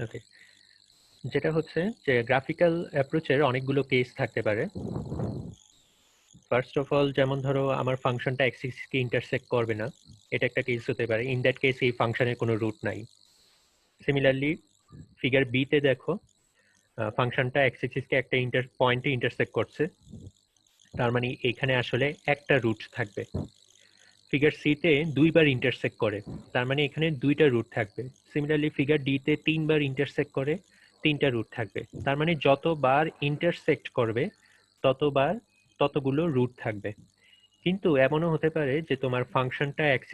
ওকে, যেটা হচ্ছে যে গ্রাফিক্যাল অ্যাপ্রোচের অনেকগুলো কেস থাকতে পারে। ফার্স্ট অফ অল, যেমন ধরো আমার ফাংশনটা এক্স এক্সিসকে ইন্টারসেক্ট করবে না, এটা একটা কেস হতে পারে। ইন দ্যাট কেস এই ফাংশনের কোনো রুট নাই। সিমিলারলি ফিগার বি তে দেখো ফাংশনটা এক্স এক্সিসকে একটা পয়েন্টে ইন্টারসেক্ট করছে, তার মানে এখানে আসলে একটা রুট থাকবে। ফিগার সি তে দুইবার ইন্টারসেক্ট করে, তার মানে এখানে দুইটা রুট থাকবে। সিমিলারলি ফিগার ডি তে তিনবার ইন্টারসেক্ট করে, তিনটা রুট থাকবে। তার মানে যতবার ইন্টারসেক্ট করবে ততগুলো রুট থাকবে। কিন্তু এমনও হতে পারে যে তোমার ফাংশনটা এক্স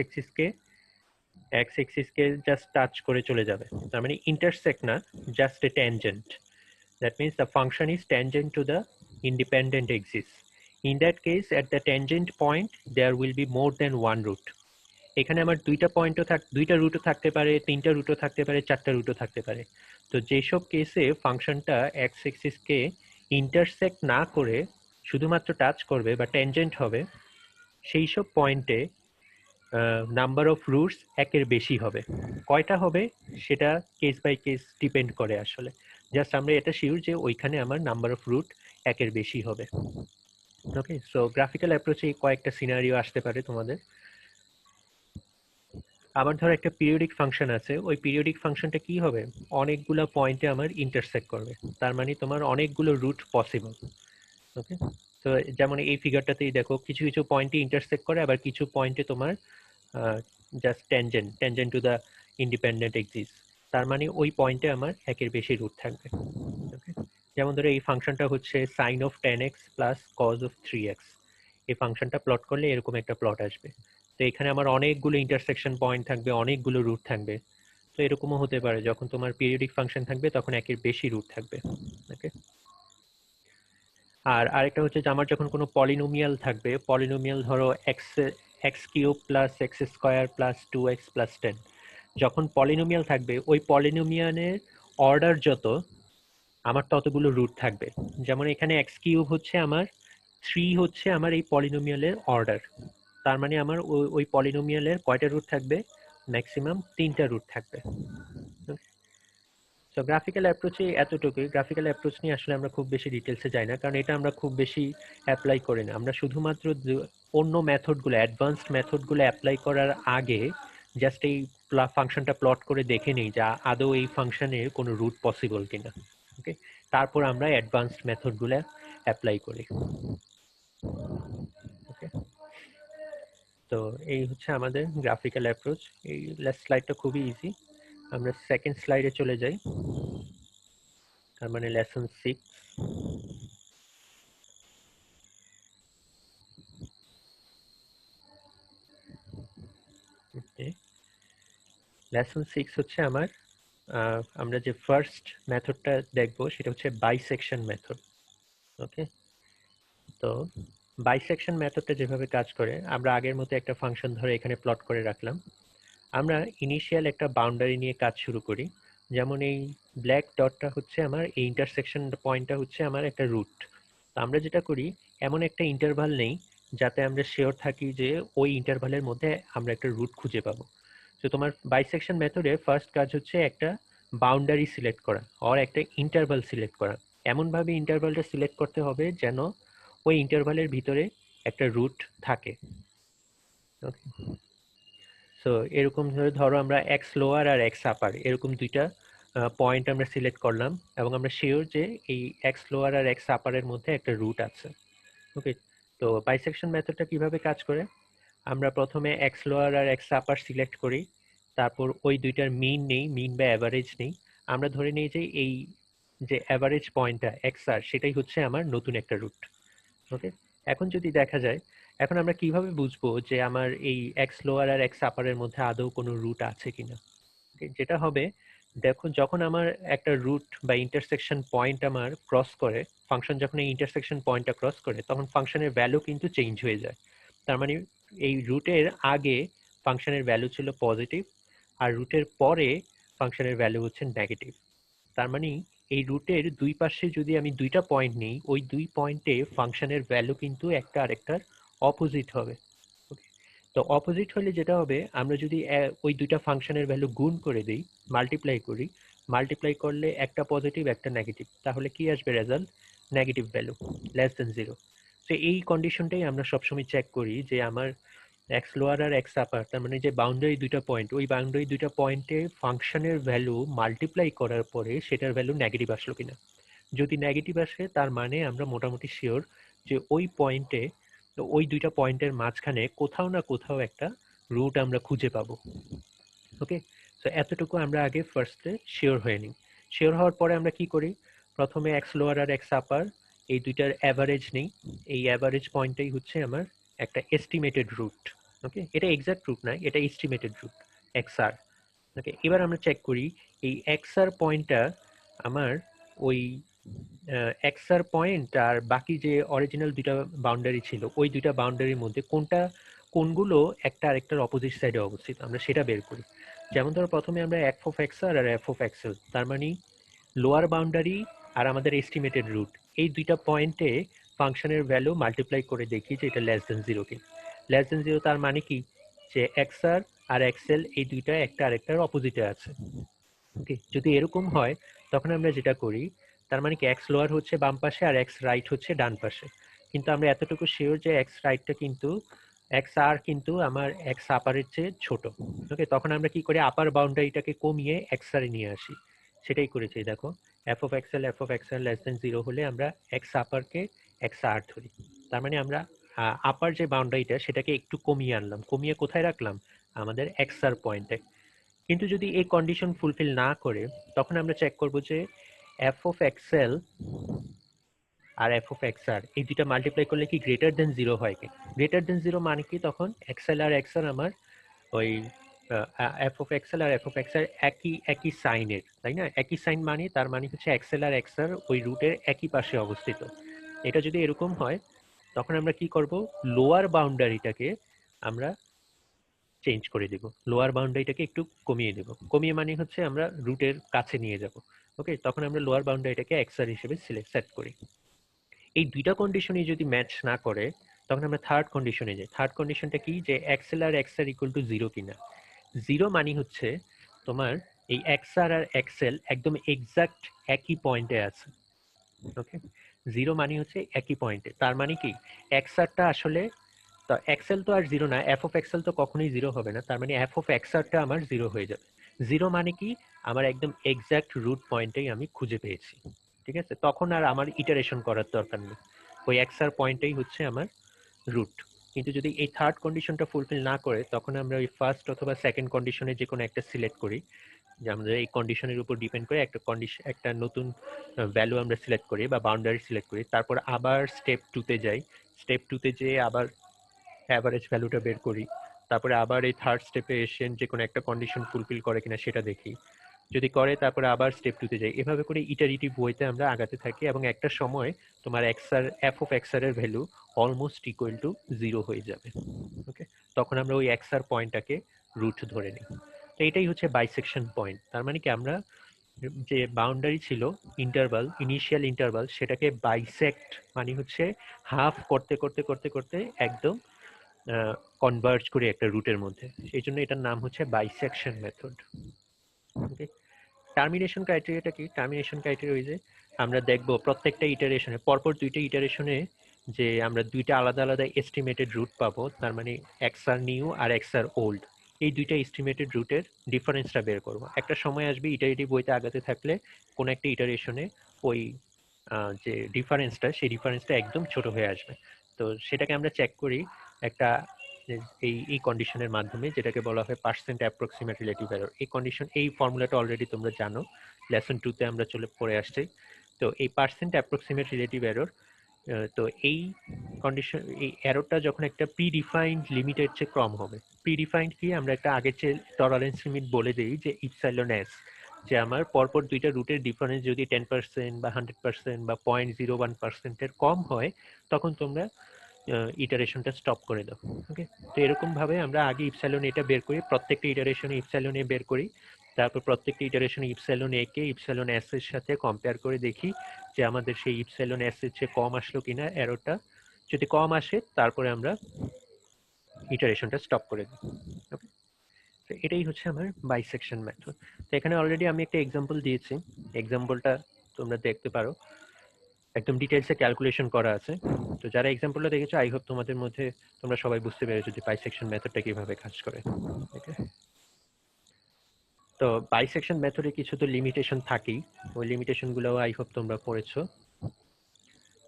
এক্সিসকে জাস্ট টাচ করে চলে যাবে, তার মানে ইন্টারসেক্ট না, just a tangent. That means the function is tangent to the independent axis. In that case, at the tangent point, there will be more than one root. এখানে আমার দুইটা রুটও থাকতে পারে, তিনটা রুটও থাকতে পারে, চারটা রুটও থাকতে পারে। তো যেসব কেসে ফাংশনটা এক্স এক্সিসকে ইন্টারসেক্ট না করে শুধুমাত্র টাচ করবে বা ট্যানজেন্ট হবে, সেই সব পয়েন্টে নাম্বার অফ রুটস একের বেশি হবে। কয়টা হবে সেটা কেস বাই কেস ডিপেন্ড করে আসলে। জাস্ট আমরা এটা শিওর যে ওইখানে আমার নাম্বার অফ রুট একের বেশি হবে। ওকে, সো গ্রাফিক্যাল অ্যাপ্রোচে কয়েকটা সিনারিও আসতে পারে তোমাদের। আবার ধরো একটা পিরিয়ডিক ফাংশন আছে, ওই পিরিয়ডিক ফাংশনটা কি হবে, অনেকগুলো পয়েন্টে আমার ইন্টারসেক্ট করবে, তার মানে তোমার অনেকগুলো রুট পসিবল। ওকে, তো যেমন এই ফিগারটাতেই দেখো কিছু কিছু পয়েন্টে ইন্টারসেক্ট করে, আবার কিছু পয়েন্টে তোমার just tangent to the independent axis, তার মানে ওই পয়েন্টে আমার একের বেশি রুট থাকবে। ওকে, যেমন ধরো এই ফাংশনটা হচ্ছে sine of 10x plus cos of 3x। এই ফাংশনটা প্লট করলে এরকম একটা প্লট আসবে। তো এখানে আমার অনেকগুলো ইন্টারসেকশন পয়েন্ট থাকবে, অনেকগুলো রুট থাকবে। তো এরকমও হতে পারে যখন তোমার পিরিয়ডিক ফাংশন থাকবে তখন একের বেশি রুট থাকবে। ওকে, আর আরেকটা হচ্ছে যে আমার যখন কোনো পলিনোমিয়াল থাকবে, পলিনোমিয়াল ধরো x cube plus x square plus 2x plus 10, যখন পলিনোমিয়াল থাকবে ওই পলিনোমিয়ালের অর্ডার যত, আমার ততগুলো রুট থাকবে। যেমন এখানে এক্স কিউব হচ্ছে আমার 3 হচ্ছে আমার এই পলিনোমিয়ালের অর্ডার, তার মানে আমার ওই পলিনোমিয়ালের কয়টা রুট থাকবে, ম্যাক্সিমাম 3টা রুট থাকবে। সো গ্রাফিক্যাল অ্যাপ্রোচে এতটুকুই। গ্রাফিক্যাল অ্যাপ্রোচ নিয়ে আসলে আমরা খুব বেশি ডিটেলসে যাই না, কারণ এটা আমরা খুব বেশি অ্যাপ্লাই করি না। আমরা শুধুমাত্র অন্য মেথডগুলো, অ্যাডভান্সড মেথডগুলো অ্যাপ্লাই করার আগে জাস্ট এই ফাংশনটা প্লট করে দেখে নিই যে আদৌ এই ফাংশনের কোনো রুট পসিবল কিনা। ওকে, তারপর আমরা অ্যাডভান্সড মেথডগুলো অ্যাপ্লাই করি। ওকে, তো এই হচ্ছে আমাদের গ্রাফিক্যাল অ্যাপ্রোচ। এই লাস্ট স্লাইডটা খুবই ইজি, আমরা সেকেন্ড স্লাইডে চলে যাই, তার মানে লেসন 6। লেসন 6 হচ্ছে আমার আমরা যে ফার্স্ট মেথডটা দেখবো সেটা হচ্ছে বাইসেকশন মেথড। ওকে, তো বাইসেকশন মেথডটা যেভাবে কাজ করে, আমরা আগের মতো একটা ফাংশন ধরে এখানে প্লট করে রাখলাম। আমরা ইনিশিয়াল একটা বাউন্ডারি নিয়ে কাজ শুরু করি। যেমন এই ব্ল্যাক ডটটা হচ্ছে আমার, এই ইন্টারসেকশন পয়েন্টটা হচ্ছে আমার একটা রুট। তো আমরা যেটা করি, এমন একটা ইন্টারভাল নেই যাতে আমরা শিওর থাকি যে ওই ইন্টারভালের মধ্যে আমরা একটা রুট খুঁজে পাবো। তো তোমার বাইসেকশন মেথডে ফার্স্ট কাজ হচ্ছে একটা বাউন্ডারি সিলেক্ট করা আর একটা ইন্টারভাল সিলেক্ট করা। এমনভাবে ইন্টারভালটা সিলেক্ট করতে হবে যেন ওই ইন্টারভালের ভিতরে একটা রুট থাকে। ওকে, সো এরকম ধরো আমরা এক্স লোয়ার আর এক্স আপার এরকম দুইটা পয়েন্ট আমরা সিলেক্ট করলাম, এবং আমরা শিওর যে এই এক্স লোয়ার আর এক্স আপারের মধ্যে একটা রুট আছে। ওকে, তো বাইসেকশন মেথডটা কিভাবে কাজ করে, আমরা প্রথমে এক্স লোয়ার আর এক্স আপার সিলেক্ট করি, তারপর ওই দুইটার মিন নেই, মিন বা অ্যাভারেজ নেই। আমরা ধরে নিই যে এই যে অ্যাভারেজ পয়েন্টটা এক্স আর, সেটাই হচ্ছে আমার নতুন একটা রুট। ওকে, এখন যদি দেখা যায়, এখন আমরা কিভাবে বুঝবো যে আমার এই এক্স লোয়ার আর এক্স আপারের মধ্যে আদৌ কোনো রুট আছে কিনা। যেটা হবে, দেখো যখন আমার একটা রুট বা ইন্টারসেকশন পয়েন্ট আমার ক্রস করে, ফাংশন যখন এই ইন্টারসেকশন পয়েন্টটা ক্রস করে তখন ফাংশনের ভ্যালু কিন্তু চেঞ্জ হয়ে যায়। তার মানে এই রুটের আগে ফাংশনের ভ্যালু ছিল পজিটিভ, আর রুটের পরে ফাংশনের ভ্যালু হচ্ছে নেগেটিভ। তার মানে এই রুটের দুই পাশে যদি আমি দুইটা পয়েন্ট নিই, ওই দুই পয়েন্টে ফাংশনের ভ্যালু কিন্তু একটা আরেকটার অপোজিট হবে। তো অপোজিট হলে যেটা হবে, আমরা যদি ওই দুইটা ফাংশনের ভ্যালু গুণ করে দিই, মাল্টিপ্লাই করি, মাল্টিপ্লাই করলে একটা পজিটিভ একটা নেগেটিভ, তাহলে কি আসবে result? Negative value, less than 0। তো এই কন্ডিশনটাই আমরা সবসময় চেক করি যে আমার এক্স লোয়ার আর এক্স আপার, তার মানে যে বাউন্ডারি দুইটা পয়েন্ট, ওই বাউন্ডারি দুইটা পয়েন্টে ফাংশনের ভ্যালু মাল্টিপ্লাই করার পরে সেটার ভ্যালু নেগেটিভ আসলো কিনা। যদি নেগেটিভ আসে তার মানে আমরা মোটামুটি শিওর যে ওই পয়েন্টে, ওই দুইটা পয়েন্টের মাঝখানে কোথাও না কোথাও একটা রুট আমরা খুঁজে পাবো। ওকে, সো এতটুকু আমরা আগে ফার্স্টে শিওর হয়ে নিই। শিওর হওয়ার পরে আমরা কি করি, প্রথমে এক্স লোয়ার আর এক্স আপার এই দুইটার অ্যাভারেজ নেই। এই অ্যাভারেজ পয়েন্টটাই হচ্ছে আমার একটা এস্টিমেটেড রুট। ওকে, এটা এক্সাক্ট রুট নয়, এটা এস্টিমেটেড রুট এক্স আর। ওকে, এবার আমরা চেক করি এই এক্স আর পয়েন্টটা আমার ওই এক্স আর পয়েন্ট আর বাকি যে অরিজিনাল দুইটা বাউন্ডারি ছিল ওই দুইটা বাউন্ডারির মধ্যে কোনগুলো একটা আরেকটার অপোজিট সাইডে অবস্থিত, আমরা সেটা বের করি। যেমন ধরো প্রথমে আমরা এফ অফ এক্স আর এফ অফ এক্সেল, তার মানে লোয়ার বাউন্ডারি আর আমাদের এস্টিমেটেড রুট, এই দুইটা পয়েন্টে ফাংশনের ভ্যালু মাল্টিপ্লাই করে দেখি যে এটা লেস দেন 0 কি। লেস দেন 0 তার মানে কি, যে এক্স আর এক্সেল এই দুইটা একটা আরেকটার অপোজিটে আছে। ওকে, যদি এরকম হয় তখন আমরা যেটা করি, তার মানে কি এক্স লোয়ার হচ্ছে বাম পাশে আর এক্স রাইট হচ্ছে ডান পাশে। কিন্তু আমরা এতটুকু শিওর যে এক্স রাইটটা কিন্তু, এক্স আর কিন্তু আমার এক্স আপারের চেয়ে ছোট। ওকে, তখন আমরা কি করি, আপার বাউন্ডারিটাকে কমিয়ে এক্স আরে নিয়ে আসি। সেটাই করেছি, দেখো F of x l less than 0 হলে আমরা এক্স আপারকে এক্স আর ধরি। তার মানে আমরা আপার যে বাউন্ডারিটা সেটাকে একটু কমিয়ে আনলাম, কমিয়ে কোথায় রাখলাম, আমাদের এক্স আর পয়েন্টে। কিন্তু যদি এই কন্ডিশন ফুলফিল না করে তখন আমরা চেক করব যে এফ অফ এক্সেল আর এফ অফ এক্স আর এই দুইটা মাল্টিপ্লাই করলে কি গ্রেটার দেন 0 হয় কি। গ্রেটার দেন 0 মানে কি, তখন এক্সেল আর এক্স আর আমার ওই এফ অফ এক্সেল আর এফ অফ এক্স আর একই একই সাইনের, তাই না? একই সাইন মানে তার মানে হচ্ছে এক্সেল আর এক্স আর ওই রুটের একই পাশে অবস্থিত। এটা যদি এরকম হয় তখন আমরা কি করব, লোয়ার বাউন্ডারিটাকে আমরা চেঞ্জ করে দেব, লোয়ার বাউন্ডারিটাকে একটু কমিয়ে দেব। কমিয়ে মানে হচ্ছে আমরা রুটের কাছে নিয়ে যাব। ওকে, তখন আমরা লোয়ার বাউন্ডারিটাকে এক্সআর হিসেবে সেট করি। এই দুইটা কন্ডিশনই যদি ম্যাচ না করে তখন আমরা থার্ড কন্ডিশনে যাই। থার্ড কন্ডিশনটা কি, যে এক্সএল আর এক্সআর ইকুয়াল টু 0 কিনা। 0 মানে হচ্ছে তোমার এই এক্সআর আর এক্সএল একদম এক্সাক্ট একই পয়েন্টে আছে। ওকে, 0 মানে হচ্ছে একই পয়েন্টে, তার মানে কি এক্সআরটা আসলে, তো এক্সেল তো আর 0 না, এফ অফ এক্সেল তো কখনোই 0 হবে না, তার মানে এফ অফ এক্সআরটা আমার 0 হয়ে যাবে। 0 মানে কি, আমার একদম এক্সাক্ট রুট পয়েন্টেই আমি খুঁজে পেয়েছি। ঠিক আছে, তখন আর আমার ইটারেশন করার দরকার নেই, ওই এক্সআর পয়েন্টেই হচ্ছে আমার রুট। কিন্তু যদি এই থার্ড কন্ডিশনটা ফুলফিল না করে তখন আমরা ওই ফার্স্ট অথবা সেকেন্ড কন্ডিশনে যে কোনো একটা সিলেক্ট করি, যে আমাদের এই কন্ডিশনের উপর ডিপেন্ড করে একটা কন্ডিশন, একটা নতুন ভ্যালু আমরা সিলেক্ট করি বা বাউন্ডারি সিলেক্ট করি, তারপর আবার স্টেপ 2-তে যাই। স্টেপ 2-তে যেয়ে আবার অ্যাভারেজ ভ্যালুটা বের করি, তারপরে আবার এই থার্ড স্টেপে এসে যে কোনো একটা কন্ডিশন ফুলফিল করে কিনা সেটা দেখি, যদি করে তারপরে আবার স্টেপ 2-তে যাই। এভাবে করে ইটারেটিভ ওয়েতে আমরা আগাতে থাকি এবং একটা সময় তোমার এক্সআর, এফ অফ এক্সআর এর ভ্যালু অলমোস্ট ইকুয়াল টু 0 হয়ে যাবে। ওকে, তখন আমরা ওই এক্সআর পয়েন্টটাকে রুট ধরে নিই। তো এটাই হচ্ছে বাইসেকশন পয়েন্ট। তার মানে কি, আমরা যে বাউন্ডারি ছিল ইন্টারভাল, ইনিশিয়াল ইন্টারভাল, সেটাকে বাইসেক্ট মানে হচ্ছে হাফ করতে করতে করতে করতে একদম কনভার্জ করি একটা রুটের মধ্যে, সেই জন্য এটার নাম হচ্ছে বাইসেকশন মেথড। ওকে, টার্মিনেশন ক্রাইটেরিয়াটা কি, টার্মিনেশন ক্রাইটেরিয়া ওই যে আমরা দেখব প্রত্যেকটা ইটারেশনে, পরপর দুইটা ইটারেশনে যে আমরা দুইটা আলাদা আলাদা এস্টিমেটেড রুট পাবো, তার মানে এক্স আর নিউ আর এক্স আর ওল্ড, এই দুইটা এস্টিমেটেড রুটের ডিফারেন্সটা বের করব। একটা সময় আসবে ইটারেটিভ বইতে আগাতে থাকলে কোন একটা ইটারেশনে ওই যে ডিফারেন্সটা, সেই ডিফারেন্সটা একদম ছোট হয়ে আসবে। তো সেটাকে আমরা চেক করি একটা এই কন্ডিশনের মাধ্যমে, যেটাকে বলা হয় পার্সেন্ট অ্যাপ্রক্সিমেট রিলেটিভ এরর। এই কন্ডিশন, এই ফর্মুলাটা অলরেডি তোমরা জানো, লেসন 2-তে আমরা চলে পড়ে আসছি। তো এই পার্সেন্ট অ্যাপ্রক্সিমেট রিলেটিভ এরর, তো এই কন্ডিশন, এই এররটা যখন একটা প্রি ডিফাইন্ড লিমিটের চেয়ে কম হবে। প্রি ডিফাইন্ড কি, আমরা একটা আগের চেয়ে টলারেন্স লিমিট বলে দিই যে ইপসাইলন এস, যে আমার পরপর দুইটা রুটের ডিফারেন্স যদি 10% বা 100% বা 0.01% কম হয় তখন তোমরা ইটারেশনটা স্টপ করে দাও। ওকে, তো এরকম ভাবে আমরা আগে ইপসাইলন এটা বের করি, প্রত্যেকটা ইটারেশনে ইপসাইলন এ বের করি, তারপর প্রত্যেকটা ইটারেশনে ইপসাইলন এ কে ইপসাইলন এস এর সাথে কম্পেয়ার করে দেখি যে আমাদের সেই ইপসাইলন এস এর চেয়ে কম আসলো কিনা এররটা। যদি কম আসে তারপরে আমরা ইটারেশনটা স্টপ করে দিই। ওকে, তো এটাই হচ্ছে আমার বাইসেকশন মেথড। তো এখানে অলরেডি আমি একটা এক্সাম্পল দিয়েছি, এক্সাম্পলটা তোমরা দেখতে পারো, একদম ডিটেলসে ক্যালকুলেশন করা আছে। তো যারা এক্সাম্পলটা দেখেছো, আই হোপ তোমাদের মধ্যে তোমরা সবাই বুঝতে পেরেছো যে বাইসেকশন মেথডটা কিভাবে কাজ করে। ওকে, তো বাইসেকশন মেথডে কিছু তো লিমিটেশন থাকেই, ওই লিমিটেশনগুলো আই হোপ তোমরা পড়েছো।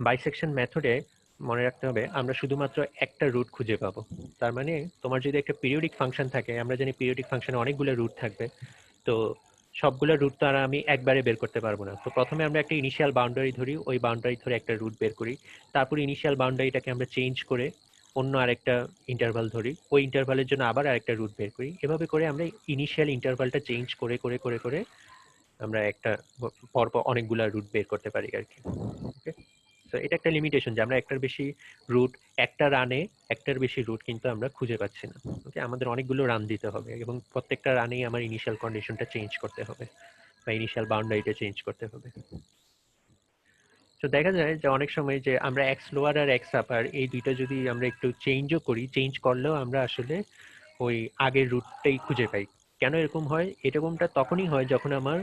বাইসেকশন মেথডে মনে রাখতে হবে আমরা শুধুমাত্র একটা রুট খুঁজে পাবো। তার মানে তোমার যদি একটা পিরিয়ডিক ফাংশন থাকে, আমরা জানি পিরিয়ডিক ফাংশনে অনেকগুলো রুট থাকবে, তো সবগুলো রুট তো আর আমি একবারে বের করতে পারবো না। তো প্রথমে আমরা একটা ইনিশিয়াল বাউন্ডারি ধরি, ওই বাউন্ডারি ধরে একটা রুট বের করি, তারপর ইনিশিয়াল বাউন্ডারিটাকে আমরা চেঞ্জ করে অন্য আরেকটা ইন্টারভাল ধরি, ওই ইন্টারভালের জন্য আবার আরেকটা রুট বের করি। এভাবে করে আমরা ইনিশিয়াল ইন্টারভালটা চেঞ্জ করে করে করে করে আমরা একটা পরপর অনেকগুলা রুট বের করতে পারি আর কি। ওকে, তো এটা একটা লিমিটেশন যে আমরা একটার বেশি রুট, একটা রানে একটার বেশি রুট কিন্তু আমরা খুঁজে পাচ্ছি না। ওকে, আমাদের অনেকগুলো রান দিতে হবে এবং প্রত্যেকটা রানেই আমার ইনিশিয়াল কন্ডিশনটা চেঞ্জ করতে হবে বা ইনিশিয়াল বাউন্ডারিটা চেঞ্জ করতে হবে। তো দেখা যায় যে অনেক সময় যে আমরা এক্স লোয়ার আর এক্স আপার এই দুইটা যদি আমরা একটু চেঞ্জও করি, চেঞ্জ করলেও আমরা আসলে ওই আগের রুটটাই খুঁজে পাই। কেন এরকম হয়? এরকমটা তখনই হয় যখন আমার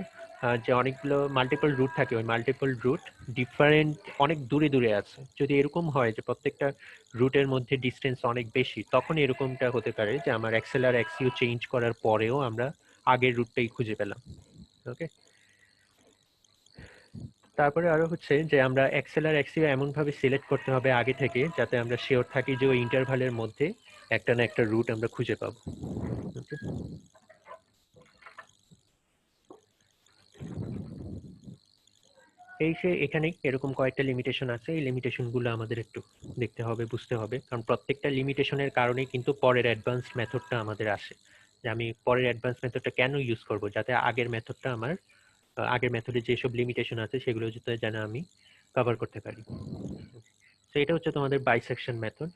যে অনেকগুলো মাল্টিপল রুট থাকে, ওই মাল্টিপল রুট ডিফারেন্ট অনেক দূরে দূরে আছে। যদি এরকম হয় যে প্রত্যেকটা রুটের মধ্যে ডিস্টেন্স অনেক বেশি, তখন এরকমটা হতে পারে যে আমার এক্সেল আর এক্সইউ চেঞ্জ করার পরেও আমরা আগের রুটটাই খুঁজে পেলাম। ওকে, তারপরে আরো হচ্ছে যে আমরা এক্সেল আর এক্সইউ এমনভাবে সিলেক্ট করতে হবে আগে থেকে যাতে আমরা শিওর থাকি যে ওই ইন্টারভালের মধ্যে একটা না একটা রুট আমরা খুঁজে পাবো। ওকে, এই যে এখানে এরকম কয়েকটা লিমিটেশন আছে, এই লিমিটেশনগুলো আমাদের একটু দেখতে হবে, বুঝতে হবে, কারণ প্রত্যেকটা লিমিটেশনের কারণেই কিন্তু পরের অ্যাডভান্সড মেথডটা আমাদের আসে। যে আমি পরের অ্যাডভান্স মেথডটা কেন ইউজ করব, যাতে আগের মেথডটা আমার আগের মেথডে যেসব লিমিটেশন আছে সেগুলো যাতে যেন আমি কভার করতে পারি। তো এটা হচ্ছে তোমাদের বাইসেকশন মেথড।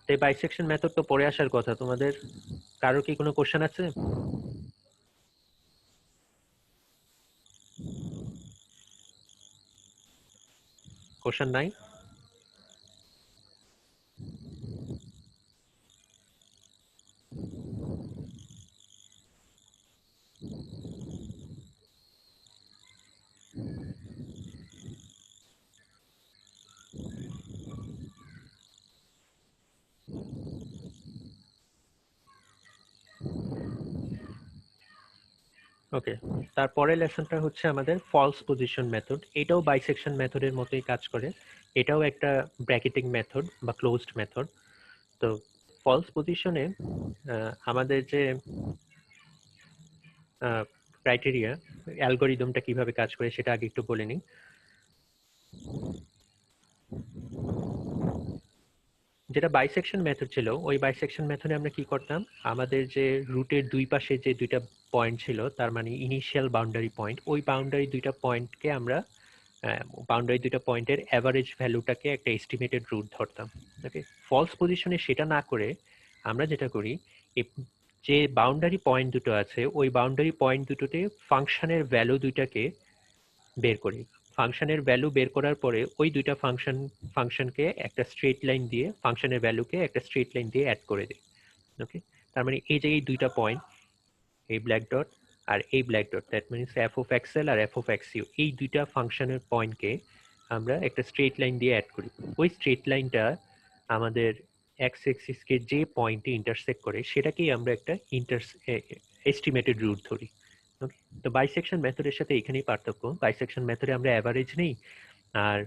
তো এই বাইসেকশন মেথড তো পড়ে আসার কথা, তোমাদের কারো কি কোনো কোশ্চেন আছে? কোশ্চেন নাই? ওকে, তারপরের লেসনটা হচ্ছে আমাদের ফলস পজিশন মেথড। এটাও বাইসেকশন মেথডের মতোই কাজ করে, এটাও একটা ব্র্যাকেটিং মেথড বা ক্লোজড মেথড। তো ফলস পজিশনে আমাদের যে ক্রাইটেরিয়া, অ্যালগোরিদমটা কিভাবে কাজ করে সেটা আগে একটু বলে নিই। যেটা বাইসেকশন মেথড ছিল, ওই বাইসেকশন মেথডে আমরা কি করতাম, আমাদের যে রুটের দুই পাশে যে দুইটা পয়েন্ট ছিল, তার মানে ইনিশিয়াল বাউন্ডারি পয়েন্ট, ওই বাউন্ডারি দুইটা পয়েন্টকে আমরা বাউন্ডারি দুইটা পয়েন্টের অ্যাভারেজ ভ্যালুটাকে একটা এস্টিমেটেড রুট ধরতাম। ওকে, ফলস পজিশনে সেটা না করে আমরা যেটা করি, যে বাউন্ডারি পয়েন্ট দুটো আছে ওই বাউন্ডারি পয়েন্ট দুটোতে ফাংশনের ভ্যালু দুইটাকে বের করি। ফাংশনের ভ্যালু বের করার পরে ওই দুইটা ফাংশনকে একটা স্ট্রেট লাইন দিয়ে, ফাংশনের ভ্যালুকে একটা স্ট্রেট লাইন দিয়ে অ্যাড করে দিই। ওকে, তার মানে এই যে এই দুইটা পয়েন্ট, এই ব্ল্যাক ডট আর এই black dot, that means F of XL আর এফ অফ এক্সইউ, এই দুইটা ফাংশনের পয়েন্টকে আমরা একটা স্ট্রেট লাইন দিয়ে অ্যাড করি। ওই স্ট্রেট লাইনটা আমাদের এক্স এক্সিসকে যে পয়েন্টে ইন্টারসেক্ট করে সেটাকেই আমরা একটা এস্টিমেটেড রুট ধরি। ওকে, তো বাইসেকশন মেথডের সাথে এখানেই পার্থক্য, বাইসেকশন মেথডে আমরা অ্যাভারেজ নেই, আর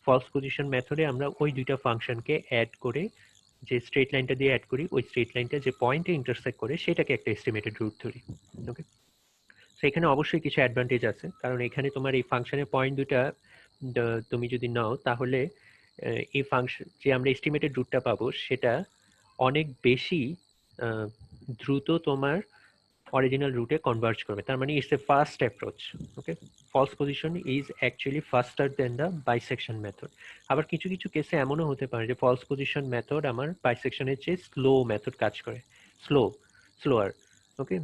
ফলস পজিশন মেথডে আমরা ওই দুইটা ফাংশনকে অ্যাড করে যে স্ট্রেট লাইনটা দিয়ে অ্যাড করি, ওই স্ট্রেট লাইনটা যে পয়েন্টে ইন্টারসেক্ট করে সেটাকে একটা এস্টিমেটেড রুট ধরি। ওকে, তো এখানে অবশ্যই কিছু অ্যাডভান্টেজ আছে, কারণ এখানে তোমার এই ফাংশনের পয়েন্ট দুটা তুমি যদি নাও তাহলে এই ফাংশন যে আমরা এস্টিমেটেড রুটটা পাবো সেটা অনেক বেশি দ্রুত তোমার অরিজিনাল রুটে কনভার্জ করবে। তার মানে it's a fast approach. Okay, false position is actually faster than the bisection method. আবার কিছু কিছু কেসে এমনও হতে পারে যে ফলস পজিশন মেথড আমার বাইসেকশনের চেয়ে স্লো মেথড কাজ করে, স্লোয়ার। ওকে,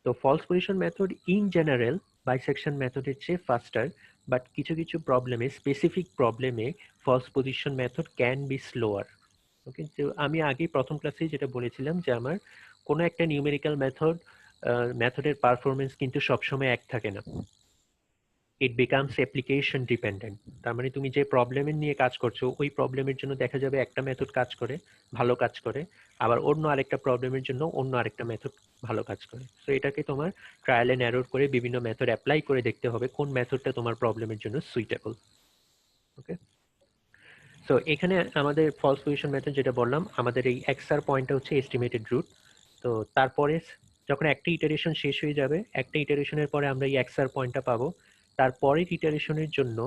তো false position method in general bisection মেথডের চেয়ে ফাস্টার, বাট কিছু কিছু প্রবলেমে, স্পেসিফিক প্রবলেমে false position method can be slower. Okay, তো আমি আগে প্রথম ক্লাসেই যেটা বলেছিলাম যে আমার কোনো একটা নিউমেরিক্যাল মেথডের পারফরমেন্স কিন্তু সবসময় এক থাকে না। It becomes application dependent. তার মানে তুমি যে প্রবলেমের নিয়ে কাজ করছো ওই প্রবলেমের জন্য দেখা যাবে একটা মেথড কাজ করে, ভালো কাজ করে, আবার অন্য আরেকটা প্রবলেমের জন্য অন্য আরেকটা মেথড ভালো কাজ করে। তো এটাকে তোমার ট্রায়াল এন্ড এরর করে বিভিন্ন মেথড অ্যাপ্লাই করে দেখতে হবে কোন মেথডটা তোমার প্রবলেমের জন্য সুইটেবল। ওকে, তো এখানে আমাদের ফলস পজিশন মেথড যেটা বললাম, আমাদের এই এক্সআর পয়েন্টটা হচ্ছে এস্টিমেটেড রুট। তো তারপরে যখন একটা ইটারেশন শেষ হয়ে যাবে, একটা ইটারেশনের পরে আমরা এই এক্সআর পয়েন্টটা পাবো। তারপরের ইটারেশনের জন্য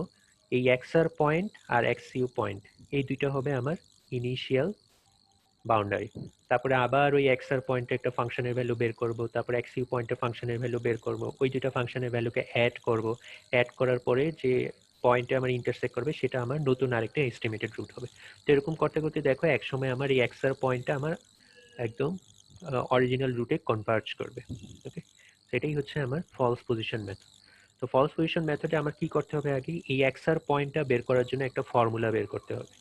এই এক্সআর পয়েন্ট আর এক্সইউ পয়েন্ট এই দুইটা হবে আমার ইনিশিয়াল বাউন্ডারি। তারপরে আবার ওই এক্সআর পয়েন্টে একটা ফাংশনের ভ্যালু বের করব, তারপরে এক্সইউ পয়েন্টে ফাংশনের ভ্যালু বের করব, ওই দুইটা ফাংশনের ভ্যালুকে অ্যাড করব, অ্যাড করার পরে যে পয়েন্টে আমার ইন্টারসেক্ট করবে সেটা আমার নতুন আরেকটা এস্টিমেটেড রুট হবে। তো এরকম করতে করতে দেখো একসময় আমার এই এক্সআর পয়েন্টটা আমার একদম অরিজিনাল রুটে কনভার্জ করবে। ওকে, সেটাই হচ্ছে আমার ফলস পজিশন মেথড। তো ফলস পজিশন মেথডে আমার কি করতে হবে, আগে এই এক্সআর পয়েন্টটা বের করার জন্য একটা ফর্মুলা বের করতে হবে।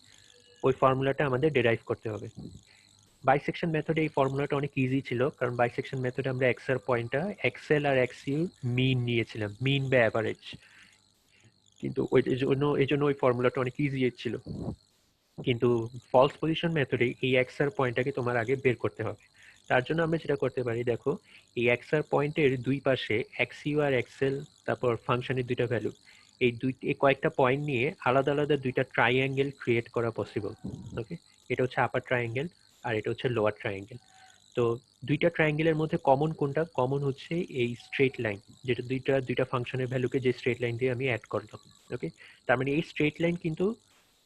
ওই ফর্মুলাটা আমাদের ডেরাইভ করতে হবে। বাইসেকশন মেথডে এই ফর্মুলাটা অনেক ইজি ছিল, কারণ বাইসেকশন মেথডে আমরা এক্সআর পয়েন্টটা এক্সএল আর এক্সইউ মিন নিয়েছিলাম, মিন বা অ্যাভারেজ। কিন্তু এই জন্য ওই ফর্মুলাটা অনেক ইজি ছিল। কিন্তু ফলস পজিশন মেথডে এই এক্সআর পয়েন্টটাকে তোমার আগে বের করতে হবে। তার জন্য আমরা যেটা করতে পারি, দেখো এই এক্সআর পয়েন্টের দুই পাশে এক্সইউ আর এক্সএল, তারপর ফাংশনের দুইটা ভ্যালু, এই কয়েকটা পয়েন্ট নিয়ে আলাদা আলাদা দুইটা ট্রাইঅ্যাঙ্গেল ক্রিয়েট করা পসিবল। ওকে, এটা হচ্ছে আপার ট্রাইঅ্যাঙ্গেল আর এটা হচ্ছে লোয়ার ট্রাইঅ্যাঙ্গেল। তো দুইটা ট্রাইঅ্যাঙ্গেলের মধ্যে কমন কোনটা? কমন হচ্ছে এই স্ট্রেট লাইন, যেটা দুইটা ফাংশনের ভ্যালুকে যে স্ট্রেট লাইন দিয়ে আমি অ্যাড করলাম। ওকে, তার মানে এই স্ট্রেট লাইন কিন্তু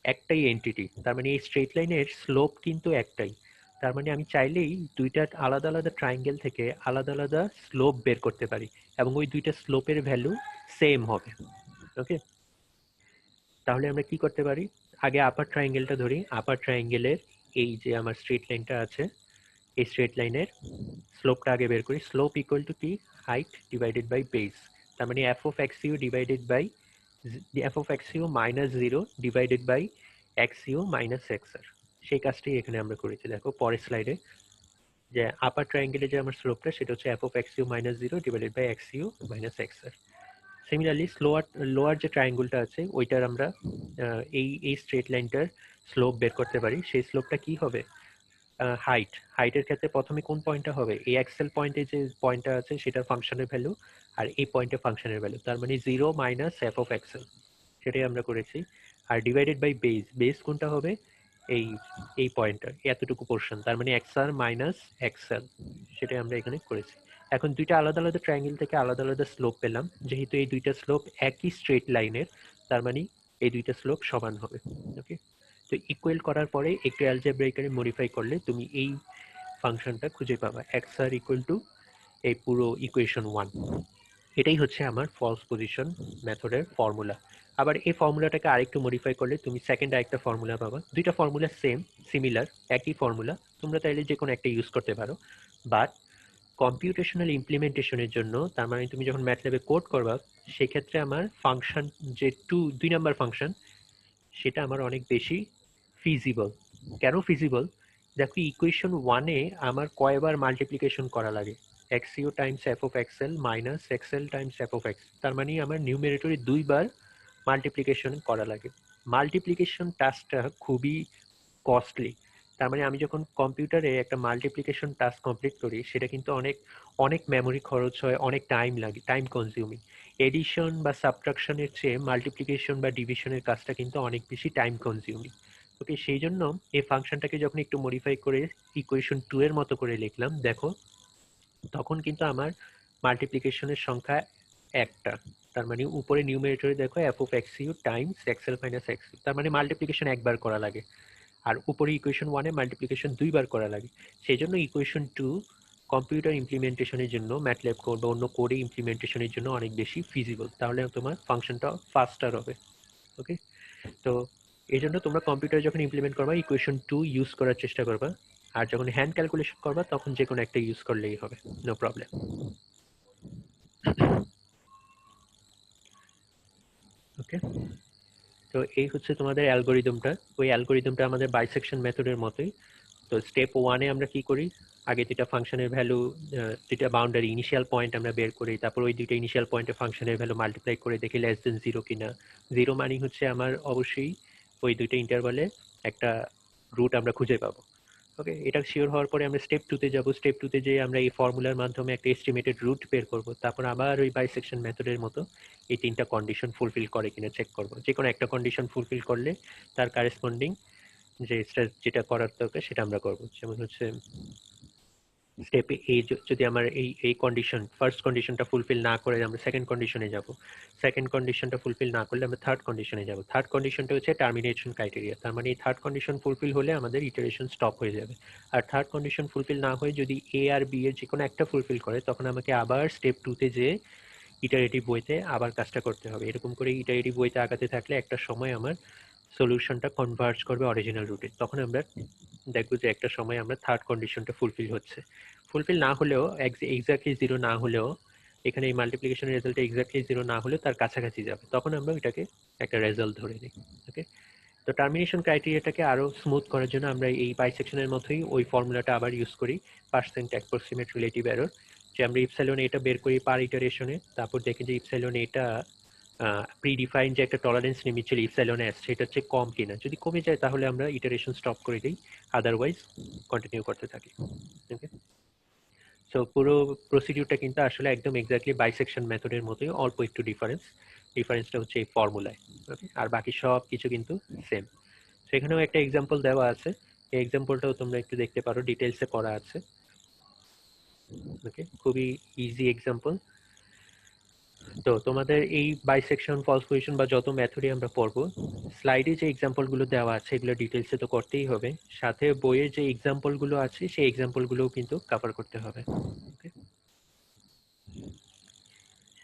একটাই এন্টিটি, তার মানে এই স্ট্রেট লাইনের স্লোপ কিন্তু একটাই। তার মানে আমি চাইলেই দুইটা আলাদা আলাদা ট্রাইঅ্যাঙ্গেল থেকে আলাদা আলাদা স্লোপ বের করতে পারি এবং ওই দুইটা স্লোপের ভ্যালু সেম হবে। ওকে, তাহলে আমরা কি করতে পারি, আগে আপার ট্রাইঅ্যাঙ্গেলটা ধরি। আপার ট্রাইঅ্যাঙ্গেলের এই যে আমার স্ট্রেট লাইনটা আছে, এই স্ট্রেট লাইনের স্লোপটা আগে বের করি। স্লোপ ইকুয়াল টু কি? Height divided by base. তার মানে F of x U divided by F of X U minus 0 divided by X U minus x R. সেই কাজটাই এখানে আমরা করেছি। দেখো পরের স্লাইডে যে আপার ট্রাইঅ্যাঙ্গেলে যে আমার স্লোপটা সেটা হচ্ছে F of X U minus 0 divided by X U minus x r. Similarly lower যে ট্রায়াঙ্গেলটা আছে ওইটার আমরা এই স্ট্রেট লাইনটার স্লোপ বের করতে পারি। সেই স্লোপটা কি হবে? হাইটের ক্ষেত্রে প্রথমে কোন পয়েন্টটা হবে? এই এক্সেল পয়েন্টে যে পয়েন্টটা আছে সেটার ফাংশনের ভ্যালু, আর এই পয়েন্টে ফাংশনের ভ্যালু, তার মানে 0 মাইনাস এফ অফ এক্সেল, সেটাই আমরা করেছি। আর ডিভাইডেড বাই বেস কোনটা হবে? এই এই পয়েন্টটা, এতটুকু পোর্শন, তার মানে এক্সআর মাইনাস এক্সএল, সেটাই আমরা এখানে করেছি। এখন দুইটা আলাদা আলাদা ট্রায়াঙ্গেল থেকে আলাদা আলাদা স্লোপ পেলাম। যেহেতু এই দুইটা স্লোপ একই স্ট্রেট লাইনের, তার মানে এই দুইটা স্লোপ সমান হবে। ওকে, তো ইকুয়াল করার পরে একটু অ্যালজেব্রাইকালি মডিফাই করলে তুমি এই ফাংশনটা খুঁজে পাবা, এক্সআর ইকুয়াল টু এই পুরো ইকুয়েশন 1। এটাই হচ্ছে আমার ফলস পজিশন মেথডের ফর্মুলা। আবার এই ফর্মুলাটাকে আরেকটু মডিফাই করলে তুমি সেকেন্ড আরেকটা ফর্মুলা পাবা। দুইটা ফর্মুলা সিমিলার, একই ফর্মুলা, তোমরা চাইলে যে কোনো একটা ইউজ করতে পারো। বাট কম্পিউটেশনাল ইমপ্লিমেন্টেশনের জন্য, তার মানে তুমি যখন ম্যাটল্যাবে কোড করবা, সেক্ষেত্রে আমার ফাংশন যে 2 নাম্বার ফাংশন, সেটা আমার অনেক বেশি ফিজিবল। কেন ফিজিবল? দেখো ইকুয়েশন 1-এ আমার কয়বার মাল্টিপ্লিকেশন করা লাগে? XU times F of XL minus XL times F of X, তার মানে আমার নিউমেরেটরে 2বার মাল্টিপ্লিকেশন করা লাগে। মাল্টিপ্লিকেশন টাস্কটা খুবই কস্টলি। তার মানে আমি যখন কম্পিউটারে একটা মাল্টিপ্লিকেশন টাস্ক কমপ্লিট করি, সেটা কিন্তু অনেক অনেক মেমোরি খরচ হয়, অনেক টাইম লাগে, টাইম কনজিউমিং। এডিশন বা সাবট্রাকশনের চেয়ে মাল্টিপ্লিকেশন বা ডিভিশনের কাজটা কিন্তু অনেক বেশি টাইম কনজিউমিং। ওকে, সেই জন্য এই ফাংশনটাকে যখন একটু মডিফাই করে ইকুয়েশন 2 এর মতো করে লিখলাম, দেখো তখন কিন্তু আমার মাল্টিপ্লিকেশনের সংখ্যা একটা। তার মানে উপরে নিউমেরেটরে দেখো F of x u times x l minus x, তার মানে মাল্টিপ্লিকেশন একবার করা লাগে। আর উপরে ইকুয়েশন 1-এ মাল্টিপ্লিকেশন 2বার করা লাগে। সেই জন্য ইকুয়েশন 2 কম্পিউটার ইমপ্লিমেন্টেশনের জন্য, ম্যাটল্যাব কোড বা অন্য কোডে ইমপ্লিমেন্টেশনের জন্য অনেক বেশি ফিজিবল। তাহলে তোমার ফাংশনটা ফাস্টার হবে। ওকে, তো এই জন্য তোমরা কম্পিউটারে যখন ইমপ্লিমেন্ট করবা ইকুয়েশন 2 ইউজ করার চেষ্টা করবা। আর যখন হ্যান্ড ক্যালকুলেশন করবা তখন যে কোনো একটা ইউজ করলেই হবে, নো প্রবলেম। ওকে, তো এই হচ্ছে তোমাদের অ্যালগোরিদমটা। ওই অ্যালগোরিদমটা আমাদের বাইসেকশন মেথডের মতোই। তো স্টেপ 1 এ আমরা কি করি, আগে দুইটা ফাংশনের ভ্যালু, দুইটা বাউন্ডারি ইনিশিয়াল পয়েন্ট আমরা বের করি, তারপর ওই দুইটা ইনিশিয়াল পয়েন্টে ফাংশনের ভ্যালু মাল্টিপ্লাই করে দেখি লেস দেন 0 কিনা। 0 মানে হচ্ছে আমার অবশ্যই ওই দুইটা ইন্টারভালে একটা রুট আমরা খুঁজে পাবো। ওকে, এটা শিওর হওয়ার পরে আমরা স্টেপ 2 তে যাব। স্টেপ 2 তে যেয়ে আমরা এই ফর্মুলার মাধ্যমে একটা এস্টিমেটেড রুট বের করব। তারপর আবার ওই বাইসেকশন মেথডের মতো এই তিনটা কন্ডিশন ফুলফিল করে কিনা চেক করব। যে কোনো একটা কন্ডিশন ফুলফিল করলে তার কারেসপন্ডিং যেটা করার দরকার সেটা আমরা করব। যেমন হচ্ছে স্টেপে এই যদি আমার এই কন্ডিশন ফার্স্ট কন্ডিশনটা ফুলফিল না করে আমরা সেকেন্ড কন্ডিশনে যাব, সেকেন্ড কন্ডিশনটা ফুলফিল না করলে আমরা থার্ড কন্ডিশনে যাব। থার্ড কন্ডিশনটা হচ্ছে টার্মিনেশন ক্রাইটেরিয়া, তার মানে এই থার্ড কন্ডিশন ফুলফিল হলে আমাদের ইটারেশন স্টপ হয়ে যাবে। আর থার্ড কন্ডিশন ফুলফিল না হয়ে যদি এ আর বি এর যে কোনো একটা ফুলফিল করে তখন আমাকে আবার স্টেপ 2 তে যেয়ে ইটারেটিভ বইতে আবার কাজটা করতে হবে। এরকম করে ইটারেটিভ বইতে আগাতে থাকলে একটা সময় আমার সলিউশনটা কনভার্জ করবে অরিজিনাল রুটে। তখন আমরা দেখবো যে একটা সময় আমরা থার্ড কন্ডিশনটা ফুলফিল হচ্ছে। ফুলফিল না হলেও এক্স্যাক্টলি 0 না হলেও এখানে এই মাল্টিপ্লিকেশন রেজাল্টে এক্স্যাক্টলি 0 না হলেও তার কাছাকাছি যাবে, তখন আমরা ওইটাকে একটা রেজাল্ট ধরে নিই। ওকে, তো টার্মিনেশন ক্রাইটেরিয়াটাকে আরো স্মুথ করার জন্য আমরা এই বাইসেকশনের মতোই ওই ফর্মুলাটা আবার ইউজ করি, পার্সেন্ট অ্যাপ্রক্সিমেট রিলেটিভ এরর, যে আমরা ইপসাইলন এটা বের করি পার ইটারেশনে, তারপর দেখি যে ইপসাইলন এটা প্রিডিফাইন যে একটা টলারেন্স লিমিট ছিল ইপসাইলন এস সেটা হচ্ছে কম কিনা। যদি কমে যায় তাহলে আমরা ইটারেশন স্টপ করে দিই, আদারওয়াইজ কন্টিনিউ করতে থাকি। ওকে, সো পুরো প্রসিডিউরটা কিন্তু আসলে একদম এক্স্যাক্টলি বাইসেকশন মেথডের মতোই, অল্প একটু ডিফারেন্সটা হচ্ছে এই ফর্মুলায়। ওকে, আর বাকি সব কিছু কিন্তু সেম। সেখানেও একটা এক্সাম্পল দেওয়া আছে, এই এক্সাম্পলটাও তোমরা একটু দেখতে পারো, ডিটেলসে করা আছে। ওকে, খুবই ইজি এক্সাম্পল। তো তোমাদের এই বাইসেকশন, ফলস পজিশন বা যত মেথডই আমরা পড়বো, স্লাইডে যে এক্সাম্পলগুলো দেওয়া আছে এগুলো ডিটেলসে তো করতেই হবে, সাথে বইয়ের যে এক্সাম্পলগুলো আছে সেই এক্সাম্পলগুলোও কিন্তু কভার করতে হবে। ওকে,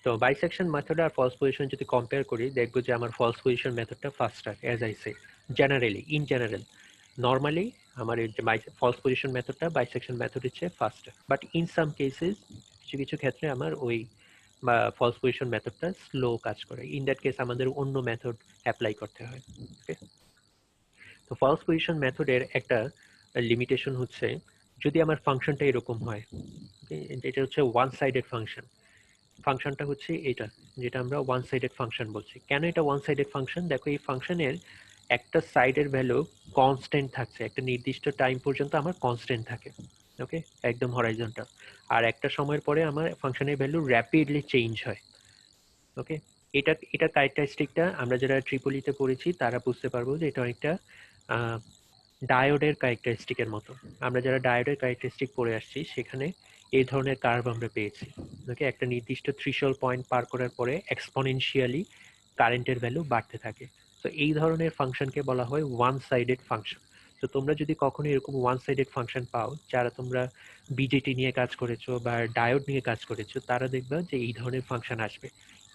তো বাইসেকশন মেথড আর ফলস পজিশন যদি কম্পেয়ার করি দেখবো যে আমার ফলস পজিশন মেথডটা faster, as I say generally, in general normally আমার এই যে ফলস পজিশন মেথডটা বাইসেকশন মেথডের চেয়ে faster, but in some cases কিছু কিছু ক্ষেত্রে আমার ওই বা ফলস পজিশন মেথডটা স্লো কাজ করে, ইন দ্যাট কেস আমাদের অন্য মেথড অ্যাপ্লাই করতে হয়। ওকে, তো ফলস পজিশন মেথডের একটা লিমিটেশন হচ্ছে যদি আমার ফাংশনটা এরকম হয়, এটা হচ্ছে ওয়ান সাইডেড ফাংশন, ফাংশনটা হচ্ছে এটা যেটা আমরা ওয়ান সাইডেড ফাংশন বলছি। কেন এটা ওয়ান সাইডেড ফাংশন? দেখো এই ফাংশনের একটা সাইডের ভ্যালু কনস্ট্যান্ট থাকছে, একটা নির্দিষ্ট টাইম পর্যন্ত আমার কনস্ট্যান্ট থাকে। ওকে, একদম হরাইজন্টাল। আর একটা সময়ের পরে আমার ফাংশনের ভ্যালু র্যাপিডলি চেঞ্জ হয়। ওকে, এটা ক্যারেক্টারিস্টিকটা আমরা যারা ট্রিপলিতে পড়েছি তারা বুঝতে পারবো যে এটা অনেকটা ডায়োডের ক্যারেক্টারিস্টিকের মতো। আমরা যারা ডায়োডের ক্যারেক্টারিস্টিক পড়ে আসছি সেখানে এই ধরনের কার্ভ আমরা পেয়েছি। ওকে, একটা নির্দিষ্ট থ্রেশহোল্ড পয়েন্ট পার করার পরে এক্সপোনেনশিয়ালি কারেন্টের ভ্যালু বাড়তে থাকে। তো এই ধরনের ফাংশনকে বলা হয় ওয়ান সাইডেড ফাংশন। তো তোমরা যদি কখনো এরকম ওয়ান সাইডেড ফাংশন পাও, যারা তোমরা বিজেটি নিয়ে কাজ করেছো বা ডায়োড নিয়ে কাজ করেছো, তারা দেখবা যে এই ধরনের ফাংশন আসবে।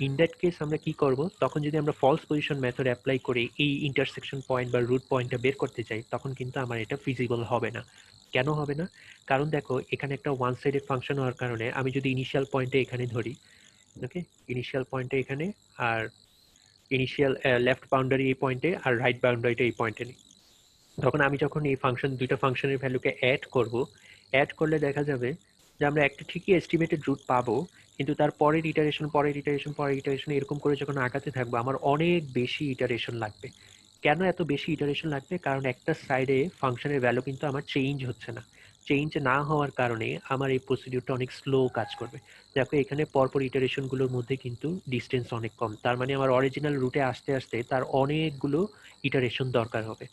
ইন দ্যাট কেস আমরা কি করব, তখন যদি আমরা ফলস পজিশন মেথড অ্যাপ্লাই করে এই ইন্টারসেকশন পয়েন্ট বা রুট পয়েন্টটা বের করতে চাই তখন কিন্তু আমার এটা ফিজিবল হবে না। কেন হবে না? কারণ দেখো এখানে একটা ওয়ান সাইডেড ফাংশন হওয়ার কারণে আমি যদি ইনিশিয়াল পয়েন্টে এখানে ধরি, ওকে, ইনিশিয়াল পয়েন্টে এখানে, আর ইনিশিয়াল লেফট বাউন্ডারি এই পয়েন্টে আর রাইট বাউন্ডারিটা এই পয়েন্টে নিই, তখন আমি যখন এই ফাংশন দুইটা ফাংশনের ভ্যালুকে অ্যাড করব, অ্যাড করলে দেখা যাবে যে আমরা একটা ঠিকই এস্টিমেটেড রুট পাবো, কিন্তু তার পরের ইটারেশন এরকম করে যখন আগাতে থাকবো আমার অনেক বেশি ইটারেশন লাগবে। কেন এত বেশি ইটারেশন লাগবে? কারণ একটা সাইডে ফাংশনের ভ্যালু কিন্তু আমার চেঞ্জ হচ্ছে না। চেঞ্জ না হওয়ার কারণে আমার এই প্রসিডিউরটা অনেক স্লো কাজ করবে। দেখো এখানে পরপর ইটারেশনগুলোর মধ্যে কিন্তু ডিস্টেন্স অনেক কম, তার মানে আমার অরিজিনাল রুটে আসতে আসতে তার অনেকগুলো ইটারেশন দরকার হবে।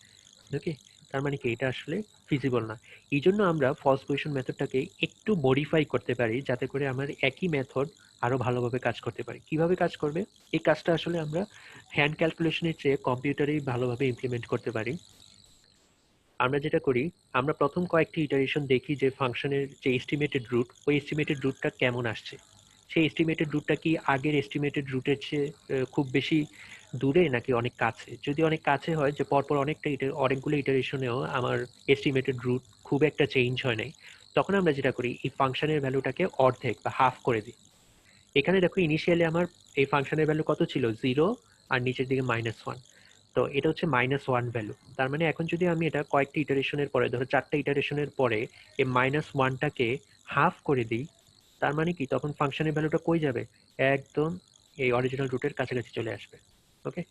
ওকে, তার মানে কি এটা আসলে ফিজিবল না। এই জন্য আমরা ফলস পজিশন মেথডটাকে একটু মডিফাই করতে পারি যাতে করে আমার একই মেথড আরো ভালোভাবে কাজ করতে পারি। কিভাবে কাজ করবে এই কাজটা আসলে আমরা হ্যান্ড ক্যালকুলেশনের চেয়ে কম্পিউটারেই ভালোভাবে ইমপ্লিমেন্ট করতে পারি। আমরা যেটা করি, আমরা প্রথম কয়েকটি ইটারেশন দেখি যে ফাংশনের যে এস্টিমেটেড রুট, ওই এস্টিমেটেড রুটটা কেমন আসছে, সেই এস্টিমেটেড রুটটা কি আগের এস্টিমেটেড রুটের চেয়ে খুব বেশি দূরে নাকি অনেক কাছে। যদি অনেক কাছে হয়, যে পরপর অনেকগুলো ইটারেশনেও আমার এস্টিমেটেড রুট খুব একটা চেঞ্জ হয় নাই, তখন আমরা যেটা করি এই ফাংশনের ভ্যালুটাকে অর্ধেক বা হাফ করে দিই। এখানে দেখো ইনিশিয়ালি আমার এই ফাংশনের ভ্যালু কত ছিল, 0 আর নিচের দিকে -1। তো এটা হচ্ছে -1 ভ্যালু। তার মানে এখন যদি আমি এটা কয়েকটি ইটারেশনের পরে, ধরো 4টা ইটারেশনের পরে এই -1টাকে হাফ করে দিই, তার মানে কি তখন ফাংশনের ভ্যালুটা কই যাবে? একদম এই অরিজিনাল রুটের কাছাকাছি চলে আসবে। ওকে,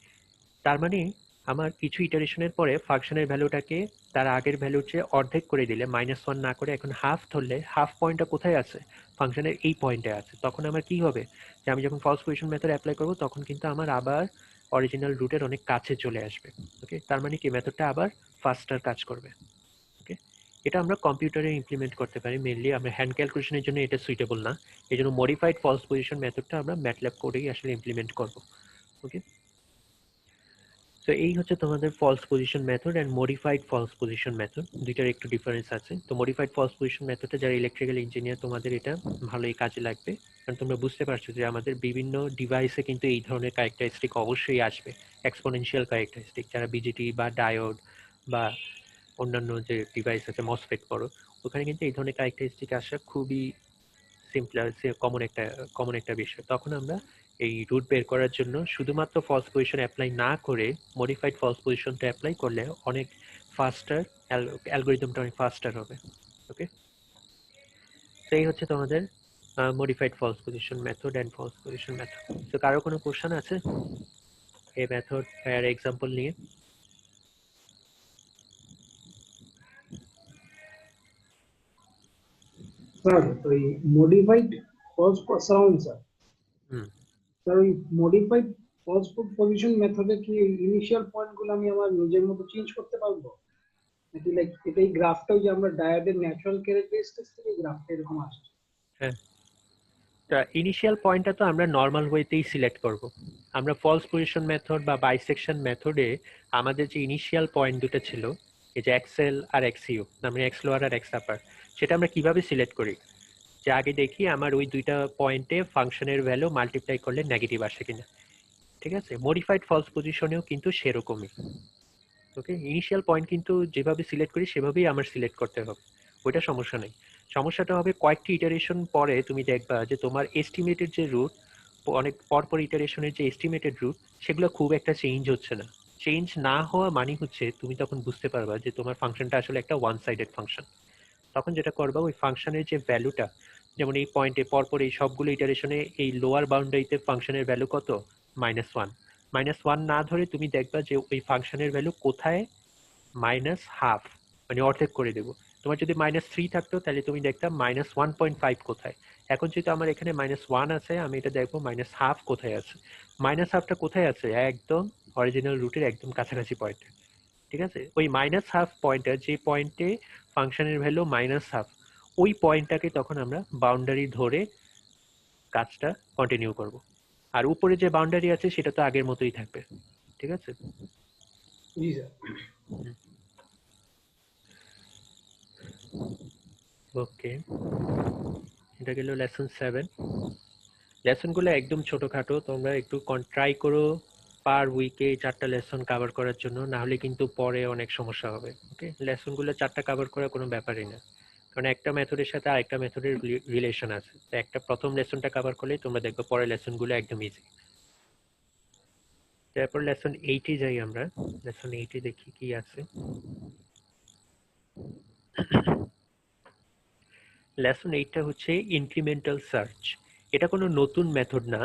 তার মানে আমার কিছু ইটারেশনের পরে ফাংশনের ভ্যালুটাকে তার আগের ভ্যালুর চেয়ে অর্ধেক করে দিলে, -1 না করে এখন হাফ ধরলে, হাফ পয়েন্টটা কোথায় আছে? ফাংশনের এই পয়েন্টে আছে। তখন আমার কি হবে, যে আমি যখন ফলস পজিশন মেথড অ্যাপ্লাই করব তখন কিন্তু আমার আবার অরিজিনাল রুটের অনেক কাছে চলে আসবে। ওকে, তার মানে কি মেথডটা আবার ফাস্টার কাজ করবে। ওকে, এটা আমরা কম্পিউটারে ইমপ্লিমেন্ট করতে পারি। মেইনলি আমরা হ্যান্ড ক্যালকুলেশনের জন্য এটা সুইটেবল না, এই জন্য মডিফাইড ফলস পজিশন মেথডটা আমরা ম্যাটল্যাব কোডেই আসলে ইমপ্লিমেন্ট করব। ওকে, তো এই হচ্ছে তোমাদের false position method and modified false position method, দুইটার একটু ডিফারেন্স আছে। তো মডিফাইড ফলস পজিশন মেথডটা যারা ইলেকট্রিক্যাল ইঞ্জিনিয়ার তোমাদের এটা ভালোই কাজে লাগবে, কারণ তোমরা বুঝতে পারছো যে আমাদের বিভিন্ন ডিভাইসে কিন্তু এই ধরনের ক্যারেক্টারিস্টিক অবশ্যই আসবে, এক্সপোনেনশিয়াল ক্যারেক্টারিস্টিক। যারা বিজিটি বা ডায়োড বা অন্যান্য যে ডিভাইস আছে মসফেট করো, ওখানে কিন্তু এই ধরনের ক্যারেক্টারিস্টিক আসা খুবই সিম্পলার, কমন একটা বিষয়। তখন আমরা এই রুট বের করার জন্য শুধুমাত্র ফলস পজিশন অ্যাপ্লাই না করে মডিফাইড ফলস পজিশনটা অ্যাপ্লাই করলে অনেক ফাস্টার, অ্যালগোরিদমটা অনেক ফাস্টার হবে। ওকে, তো এই হচ্ছে তোমাদের modified false position method and false position method. তো কারো কোনো কোশ্চেন আছে এই মেথড এর এক্সাম্পল নিয়ে? স্যার ওই মডিফাইড ফলস সাউন্ড স্যার, হুম, স্যার ওই মডিফাইড ফলস পজিশন মেথডে কি ইনিশিয়াল পয়েন্টগুলো আমি আমার নিজের মতো চেঞ্জ করতে পারবো, নাকি লাইক এটাই গ্রাফটাও যে আমরা ডায়োডের ন্যাচারাল ক্যারেক্টারিস্টিক্স থেকে গ্রাফটা এরকম আসছে? হ্যাঁ। তা ইনিশিয়াল পয়েন্টটা তো আমরা নর্মাল ওয়েতেই সিলেক্ট করব। আমরা ফলস পজিশন মেথড বা বাইসেকশন মেথডে আমাদের যে ইনিশিয়াল পয়েন্ট দুটো ছিল, এই যে এক্সএল আর এক্সইউ, মানে এক্স লোয়ার আর এক্স আপার, সেটা আমরা কিভাবে সিলেক্ট করি? যে আগে দেখি আমার ওই দুইটা পয়েন্টে ফাংশনের ভ্যালু মাল্টিপ্লাই করলে নেগেটিভ আসে কিনা। ঠিক আছে, মডিফাইড ফলস পজিশনেও কিন্তু সেরকমই। ওকে, ইনিশিয়াল পয়েন্ট কিন্তু যেভাবে সিলেক্ট করি সেভাবেই আমার সিলেক্ট করতে হবে, ওইটা সমস্যা নেই। সমস্যাটা হবে কয়েকটি ইটারেশন পরে তুমি দেখবা যে তোমার এস্টিমেটেড যে রুট, অনেক পরপর ইটারেশনের যে এস্টিমেটেড রুট, সেগুলো খুব একটা চেঞ্জ হচ্ছে না। চেঞ্জ না হওয়া মানে হচ্ছে তুমি তখন বুঝতে পারবা যে তোমার ফাংশনটা আসলে একটা ওয়ান সাইডেড ফাংশন। তখন যেটা করবা, ওই ফাংশনের যে ভ্যালুটা, যেমন এই পয়েন্টে পরপর এই সবগুলো ইটারেশনে এই লোয়ার বাউন্ডারিতে ফাংশনের ভ্যালু কত, -1, -1 না ধরে তুমি দেখবা যে ওই ফাংশনের ভ্যালু কোথায় -1/2, মানে অর্ধেক করে দেবো। তোমার যদি -3 থাকতো তাহলে তুমি দেখতাম -1.5 কোথায়। এখন যেহেতু আমার এখানে -1 আছে, আমি এটা দেখবো -1/2 কোথায় আছে। -1/2টা কোথায় আছে? একদম অরিজিনাল রুটের একদম কাছাকাছি পয়েন্টে। ঠিক আছে, ওই -1/2 পয়েন্টটা, যে পয়েন্টে ফাংশনের ভ্যালু -1/2, ওই পয়েন্টটাকে তখন আমরা বাউন্ডারি ধরে কাজটা কন্টিনিউ করব। আর উপরে যে বাউন্ডারি আছে সেটা তো আগের মতোই থাকবে। ঠিক আছে। জি স্যার। ওকে, এটা গেল লেসন 7। লেসনগুলো একদম ছোটখাটো, তোমরা একটু ট্রাই করো পার উইকে 4টা লেসন কভার করার জন্য, না হলে কিন্তু পরে অনেক সমস্যা হবে। ওকে, লেসনগুলো 4টা কভার করা কোনো ব্যাপারই না, কারণ একটা মেথডের সাথে আরেকটা মেথডের রিলেশন আছে। তো একটা প্রথম লেসনটা কভার করলেই তোমরা দেখবে পরের লেসনগুলো একদম ইজি। তারপর লেসন 8-এ যাই আমরা। লেসন 8-এ দেখি কি আছে। লেসন 8টা হচ্ছে ইনক্রিমেন্টাল সার্চ। এটা কোনো নতুন মেথড না,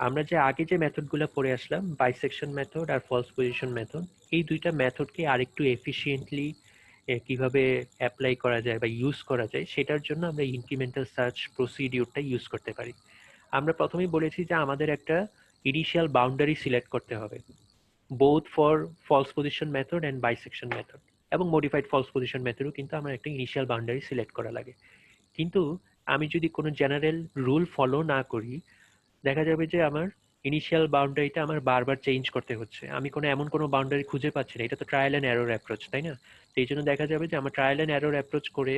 আমরা যে আগে যে মেথডগুলো পড়ে আসলাম, বাইসেকশন মেথড আর ফলস পজিশন মেথড, এই দুইটা মেথডকে আরেকটু এফিশিয়েন্টলি কিভাবে অ্যাপ্লাই করা যায় বা ইউজ করা যায় সেটার জন্য আমরা ইনক্রিমেন্টাল সার্চ প্রসিডিউরটা ইউজ করতে পারি। আমরা প্রথমেই বলেছি যে আমাদের একটা ইনিশিয়াল বাউন্ডারি সিলেক্ট করতে হবে, both for false position method and bisection method, এবং মডিফাইড ফলস পজিশন মেথডও কিন্তু আমার একটা ইনিশিয়াল বাউন্ডারি সিলেক্ট করা লাগে। কিন্তু আমি যদি কোনো জেনারেল রুল ফলো না করি, দেখা যাবে যে আমার ইনিশিয়াল বাউন্ডারিটা আমার বারবার চেঞ্জ করতে হচ্ছে, আমি এমন কোনো বাউন্ডারি খুঁজে পাচ্ছি না। এটা তো ট্রায়াল অ্যান্ড এরর অ্যাপ্রোচ, তাই না? তো এই জন্য দেখা যাবে যে আমার ট্রায়াল অ্যান্ড এরর অ্যাপ্রোচ করে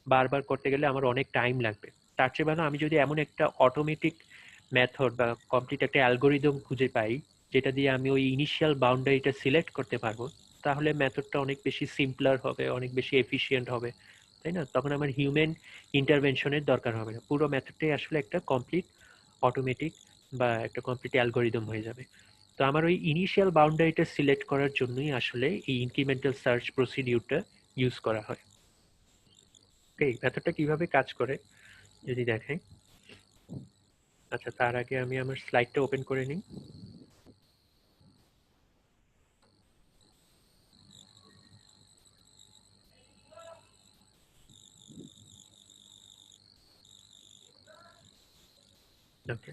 বারবার করতে গেলে আমার অনেক টাইম লাগবে। তার চেয়ে ভালো আমি যদি এমন একটা অটোমেটিক মেথড বা কমপ্লিট একটা অ্যালগোরিদম খুঁজে পাই যেটা দিয়ে আমি ওই ইনিশিয়াল বাউন্ডারিটা সিলেক্ট করতে পারবো, তাহলে মেথডটা অনেক বেশি সিম্পলার হবে, অনেক বেশি এফিশিয়েন্ট হবে, তাই না? তখন আমার হিউম্যান ইন্টারভেনশনের দরকার হবে না, পুরো মেথডটাই আসলে একটা কমপ্লিট অটোমেটিক বা একটা কমপ্লিট অ্যালগোরিদম হয়ে যাবে। তো আমার ওই ইনিশিয়াল বাউন্ডারিটা সিলেক্ট করার জন্যই আসলে এই ইনক্রিমেন্টাল সার্চ প্রসিডিউরটা ইউজ করা হয়। ওকে, মেথডটা কিভাবে কাজ করে যদি দেখাই। আচ্ছা, তার আগে আমি আমার স্লাইডটা ওপেন করে নিই। ওকে,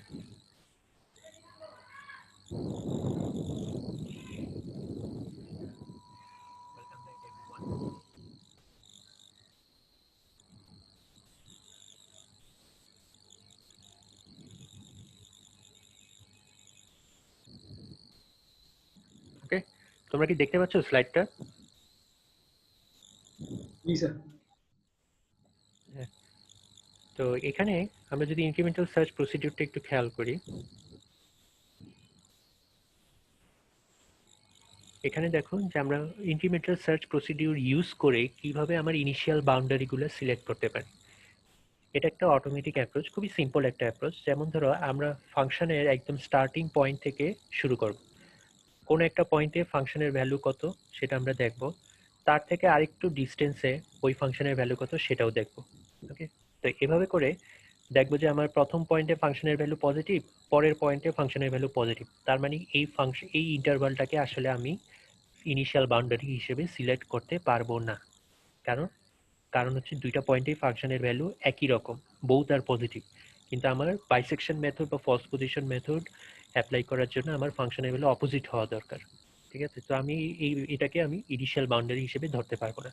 ওকে, তোমরা কি দেখতে পাচ্ছ স্লাইডটা? জি স্যার। তো এখানে আমরা যদি ইনক্রিমেন্টাল সার্চ প্রসিডিউরটা একটু খেয়াল করি, এখানে দেখো যে আমরা ইনক্রিমেন্টাল সার্চ প্রসিডিউর ইউজ করে কিভাবে আমার ইনিশিয়াল বাউন্ডারিগুলো সিলেক্ট করতে পারি। এটা একটা অটোমেটিক অ্যাপ্রোচ, খুবই সিম্পল একটা অ্যাপ্রোচ। যেমন ধরো আমরা ফাংশনের একদম স্টার্টিং পয়েন্ট থেকে শুরু করব, কোনো একটা পয়েন্টে ফাংশনের ভ্যালু কত সেটা আমরা দেখব, তার থেকে আরেকটু ডিস্টেন্সে ওই ফাংশনের ভ্যালু কত সেটাও দেখব। ওকে, তো এভাবে করে দেখবো যে আমার প্রথম পয়েন্টে ফাংশনের ভ্যালু পজিটিভ, পরের পয়েন্টে ফাংশনের ভ্যালু পজিটিভ, তার মানে এই ইন্টারভালটাকে আসলে আমি ইনিশিয়াল বাউন্ডারি হিসেবে সিলেক্ট করতে পারবো না। কারণ কারণ হচ্ছে দুইটা পয়েন্টেই ফাংশনের ভ্যালু একই রকম, বোথ আর পজিটিভ। কিন্তু আমার বাইসেকশন মেথড বা ফলস পজিশন মেথড অ্যাপ্লাই করার জন্য আমার ফাংশনের ভ্যালু অপোজিট হওয়া দরকার। ঠিক আছে, তো আমি এটাকে আমি ইনিশিয়াল বাউন্ডারি হিসেবে ধরতে পারবো না।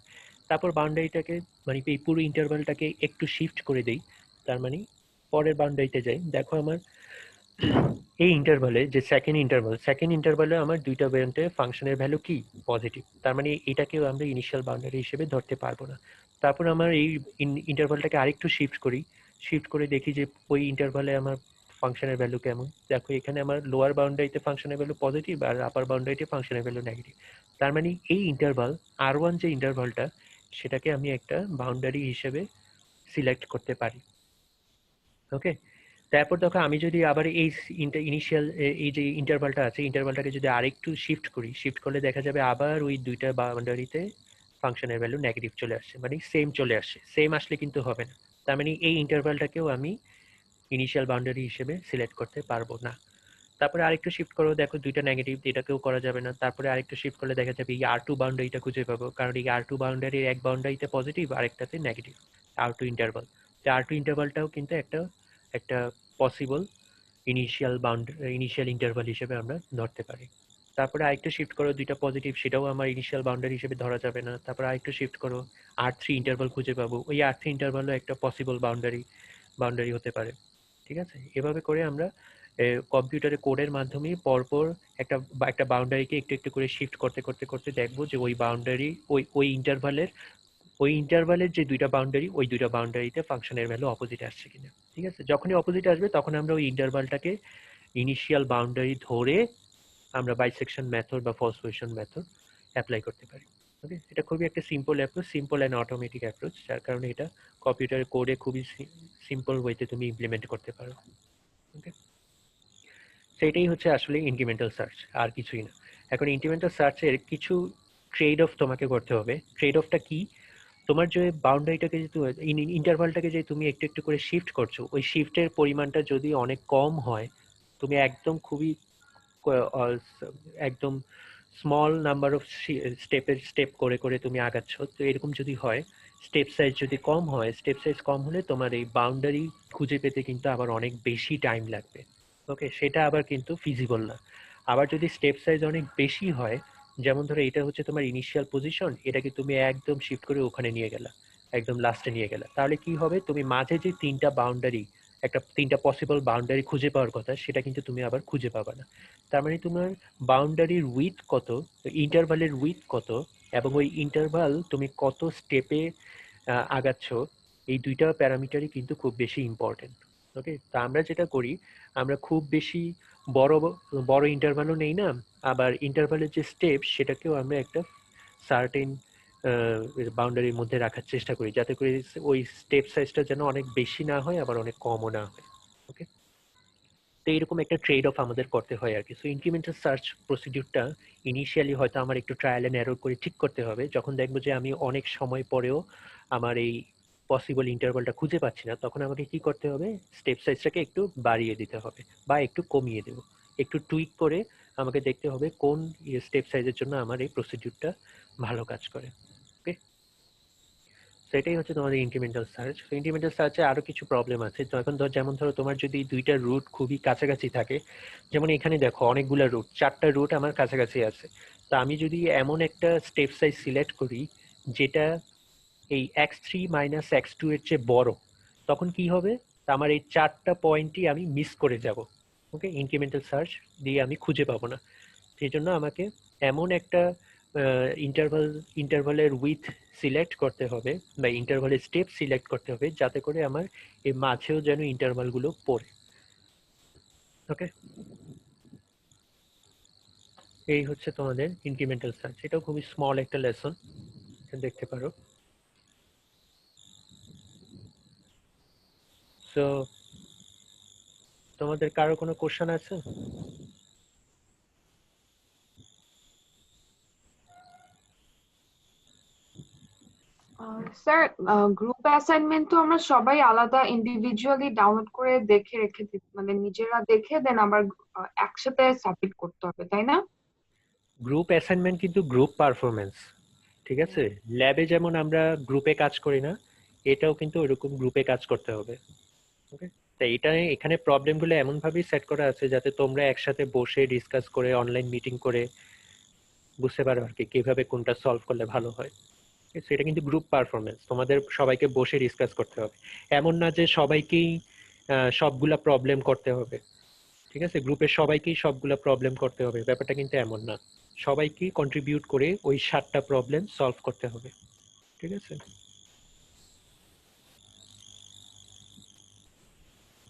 তারপর বাউন্ডারিটাকে মানে এই পুরো ইন্টারভালটাকে একটু শিফট করে দেই, তার মানে পরের বাউন্ডারিতে যাই। দেখো আমার এই ইন্টারভালে যে সেকেন্ড ইন্টারভালে আমার দুইটা পয়েন্টে ফাংশনের ভ্যালু কি পজিটিভ, তার মানে এটাকেও আমরা ইনিশিয়াল বাউন্ডারি হিসেবে ধরতে পারবো না। তারপর আমার এই ইন্টারভালটাকে আরেকটু শিফট করে দেখি যে ওই ইন্টারভালে আমার ফাংশনের ভ্যালু কেমন। দেখো এখানে আমার লোয়ার বাউন্ডারিতে ফাংশনের ভ্যালু পজিটিভ আর আপার বাউন্ডারিতে ফাংশনের ভ্যালু নেগেটিভ, তার মানে এই ইন্টারভাল R1 যে ইন্টারভালটা সেটাকে আমি একটা বাউন্ডারি হিসেবে সিলেক্ট করতে পারি। ওকে, তারপর দেখো আমি যদি আবার এই ইনিশিয়াল এই যে ইন্টারভালটা আছে, ইন্টারভালটাকে যদি আরেকটু শিফট করলে দেখা যাবে আবার ওই দুইটা বাউন্ডারিতে ফাংশনের ভ্যালু নেগেটিভ চলে আসছে, মানে সেম চলে আসছে। সেম আসলে কিন্তু হবে না, তার মানে এই ইন্টারভালটাকেও আমি ইনিশিয়াল বাউন্ডারি হিসেবে সিলেক্ট করতে পারবো না। তারপরে আরেকটু শিফট করো, দেখো দুইটা নেগেটিভ, এটাকেও করা যাবে না। তারপরে আরেকটু শিফট করলে দেখা যাবে এই R2 বাউন্ডারিটা খুঁজে পাবো, কারণ এই R2 বাউন্ডারির এক বাউন্ডারিতে পজিটিভ আরেকটাতে নেগেটিভ, R2 ইন্টারভাল। R2 ইন্টারভালটাও কিন্তু একটা একটা পসিবল ইনিশিয়াল ইন্টারভাল হিসেবে আমরা ধরতে পারি। তারপরে আরেকটু শিফট করো, দুইটা পজিটিভ, সেটাও আমার ইনিশিয়াল বাউন্ডারি হিসেবে ধরা যাবে না। তারপরে আরেকটু শিফট করো, R3 ইন্টারভাল খুঁজে পাবো, ওই R3 ইন্টারভালও একটা পসিবল বাউন্ডারি হতে পারে। ঠিক আছে, এভাবে করে আমরা কম্পিউটারে কোডের মাধ্যমে পরপর একটা বাউন্ডারিকে একটু একটু করে শিফট করতে করতে করতে দেখবো যে ওই বাউন্ডারি ওই ইন্টারভালের যে দুইটা বাউন্ডারি, ওই দুইটা বাউন্ডারিতে ফাংশনের ভ্যালু অপোজিট আসছে কিনা। ঠিক আছে, যখনই অপোজিট আসবে তখন আমরা ওই ইন্টারভালটাকে ইনিশিয়াল বাউন্ডারি ধরে আমরা বাইসেকশন মেথড বা ফলস পজিশন মেথড অ্যাপ্লাই করতে পারি। ওকে, এটা খুবই একটা simple approach, simple and automatic approach, যার কারণে এটা কম্পিউটার কোডে খুবই সিম্পল ওয়েতে তুমি ইমপ্লিমেন্ট করতে পারো। ওকে, সেটাই হচ্ছে আসলে ইনক্রিমেন্টাল সার্চ, আর কিছুই না। এখন ইনক্রিমেন্টাল সার্চের কিছু ট্রেড অফ তোমাকে করতে হবে। ট্রেড অফটা কি? তোমার যে বাউন্ডারিটাকে যে ইন্টারভালটাকে যে তুমি একটু একটু করে শিফট করছো, ওই শিফটের পরিমাণটা যদি অনেক কম হয়, তুমি একদম খুবই একদম স্মল নাম্বার অফ স্টেপ করে করে তুমি আগাচ্ছ, তো এরকম যদি হয়, স্টেপ সাইজ যদি কম হয়, স্টেপ সাইজ কম হলে তোমার এই বাউন্ডারি খুঁজে পেতে কিন্তু আবার অনেক বেশি টাইম লাগবে। ওকে, সেটা আবার কিন্তু ফিজিবল না। আবার যদি স্টেপ সাইজ অনেক বেশি হয়, যেমন ধরো এটা হচ্ছে তোমার ইনিশিয়াল পজিশন, এটাকে তুমি একদম শিফট করে ওখানে নিয়ে গেলা, একদম লাস্টে নিয়ে গেলা, তাহলে কি হবে, তুমি মাঝে যে তিনটা পসিবল বাউন্ডারি খুঁজে পাওয়ার কথা সেটা কিন্তু তুমি আবার খুঁজে পাবা না। তার মানে তোমার বাউন্ডারির উইথ কত, ইন্টারভালের উইথ কত, এবং ওই ইন্টারভাল তুমি কত স্টেপে আগাচ্ছ, এই দুইটা প্যারামিটারই কিন্তু খুব বেশি ইম্পর্টেন্ট। ওকে, তা আমরা যেটা করি, আমরা খুব বেশি বড় বড় ইন্টারভালও নেই না, আবার ইন্টারভালের যে স্টেপ সেটাকেও আমরা একটা সার্টেন বাউন্ডারির মধ্যে রাখার চেষ্টা করি, যাতে করে ওই স্টেপ সাইজটা যেন অনেক বেশি না হয় আবার অনেক কমও না হয়। ওকে, তো এরকম একটা ট্রেড অফ আমাদের করতে হয় আর কি। সো ইনক্রিমেন্টাল সার্চ প্রসিডিউরটা ইনিশিয়ালি হয়তো আমার একটু ট্রায়াল এন্ড এরর করে ঠিক করতে হবে। যখন দেখবো যে আমি অনেক সময় পরেও আমার এই পসিবল ইন্টারভালটা খুঁজে পাচ্ছি না, তখন আমাকে কি করতে হবে, স্টেপ সাইজটাকে একটু বাড়িয়ে দিতে হবে বা একটু কমিয়ে দেবো, একটু টুইক করে আমাকে দেখতে হবে কোন স্টেপ সাইজের জন্য আমার এই প্রসিডিউরটা ভালো কাজ করে। ওকে, সেটাই হচ্ছে তোমাদের ইনক্রিমেন্টাল সার্চ। ইনক্রিমেন্টাল সার্চে আরো কিছু প্রবলেম আছে। তো এখন যেমন ধরো তোমার যদি দুইটা রুট খুবই কাছাকাছি থাকে, যেমন এখানে দেখো অনেকগুলো রুট, 4টা রুট আমার কাছাকাছি আছে। তো আমি যদি এমন একটা স্টেপ সাইজ সিলেক্ট করি যেটা এই x3 মাইনাস x2 এর চেয়ে বড়, তখন কি হবে, আমার এই 4টা পয়েন্টই আমি মিস করে যাব। ওকে, ইনক্রিমেন্টাল সার্চ দিয়ে আমি খুঁজে পাবো না। সেই জন্য আমাকে এমন একটা ইন্টারভালের উইথ সিলেক্ট করতে হবে বা ইন্টারভালের স্টেপ সিলেক্ট করতে হবে যাতে করে আমার এই মাঝেও যেন ইন্টারভালগুলো পড়ে। ওকে, এই হচ্ছে তোমাদের ইনক্রিমেন্টাল সার্চ। এটাও খুবই স্মল একটা লেসন, দেখতে পারো। সো তোমাদের কারো কোনো কোশ্চেন আছে? স্যার, গ্রুপ অ্যাসাইনমেন্ট তো আমরা সবাই আলাদা ইন্ডিভিজুয়ালি ডাউনলোড করে দেখে রেখে মানে নিজেরা দেখে দেন আবার একসাথে সাবমিট করতে হবে, তাই না? গ্রুপ অ্যাসাইনমেন্ট কিন্তু গ্রুপ পারফরমেন্স, ঠিক আছে? ল্যাবে যেমন আমরা গ্রুপে কাজ করি না, এটাও কিন্তু ওইরকম গ্রুপে কাজ করতে হবে। ওকে, তাই এটা এখানে প্রবলেমগুলো এমনভাবেই সেট করা আছে যাতে তোমরা একসাথে বসে ডিসকাস করে অনলাইন মিটিং করে বুঝতে পারো আর কি কিভাবে কোনটা সলভ করলে ভালো হয়। সেটা কিন্তু গ্রুপ পারফরমেন্স, তোমাদের সবাইকে বসে ডিসকাস করতে হবে। এমন না যে সবাইকেই সবগুলা প্রবলেম করতে হবে, ঠিক আছে? গ্রুপের সবাইকেই সবগুলা প্রবলেম করতে হবে, ব্যাপারটা কিন্তু এমন না। সবাইকেই কন্ট্রিবিউট করে ওই 7টা প্রবলেম সলভ করতে হবে, ঠিক আছে?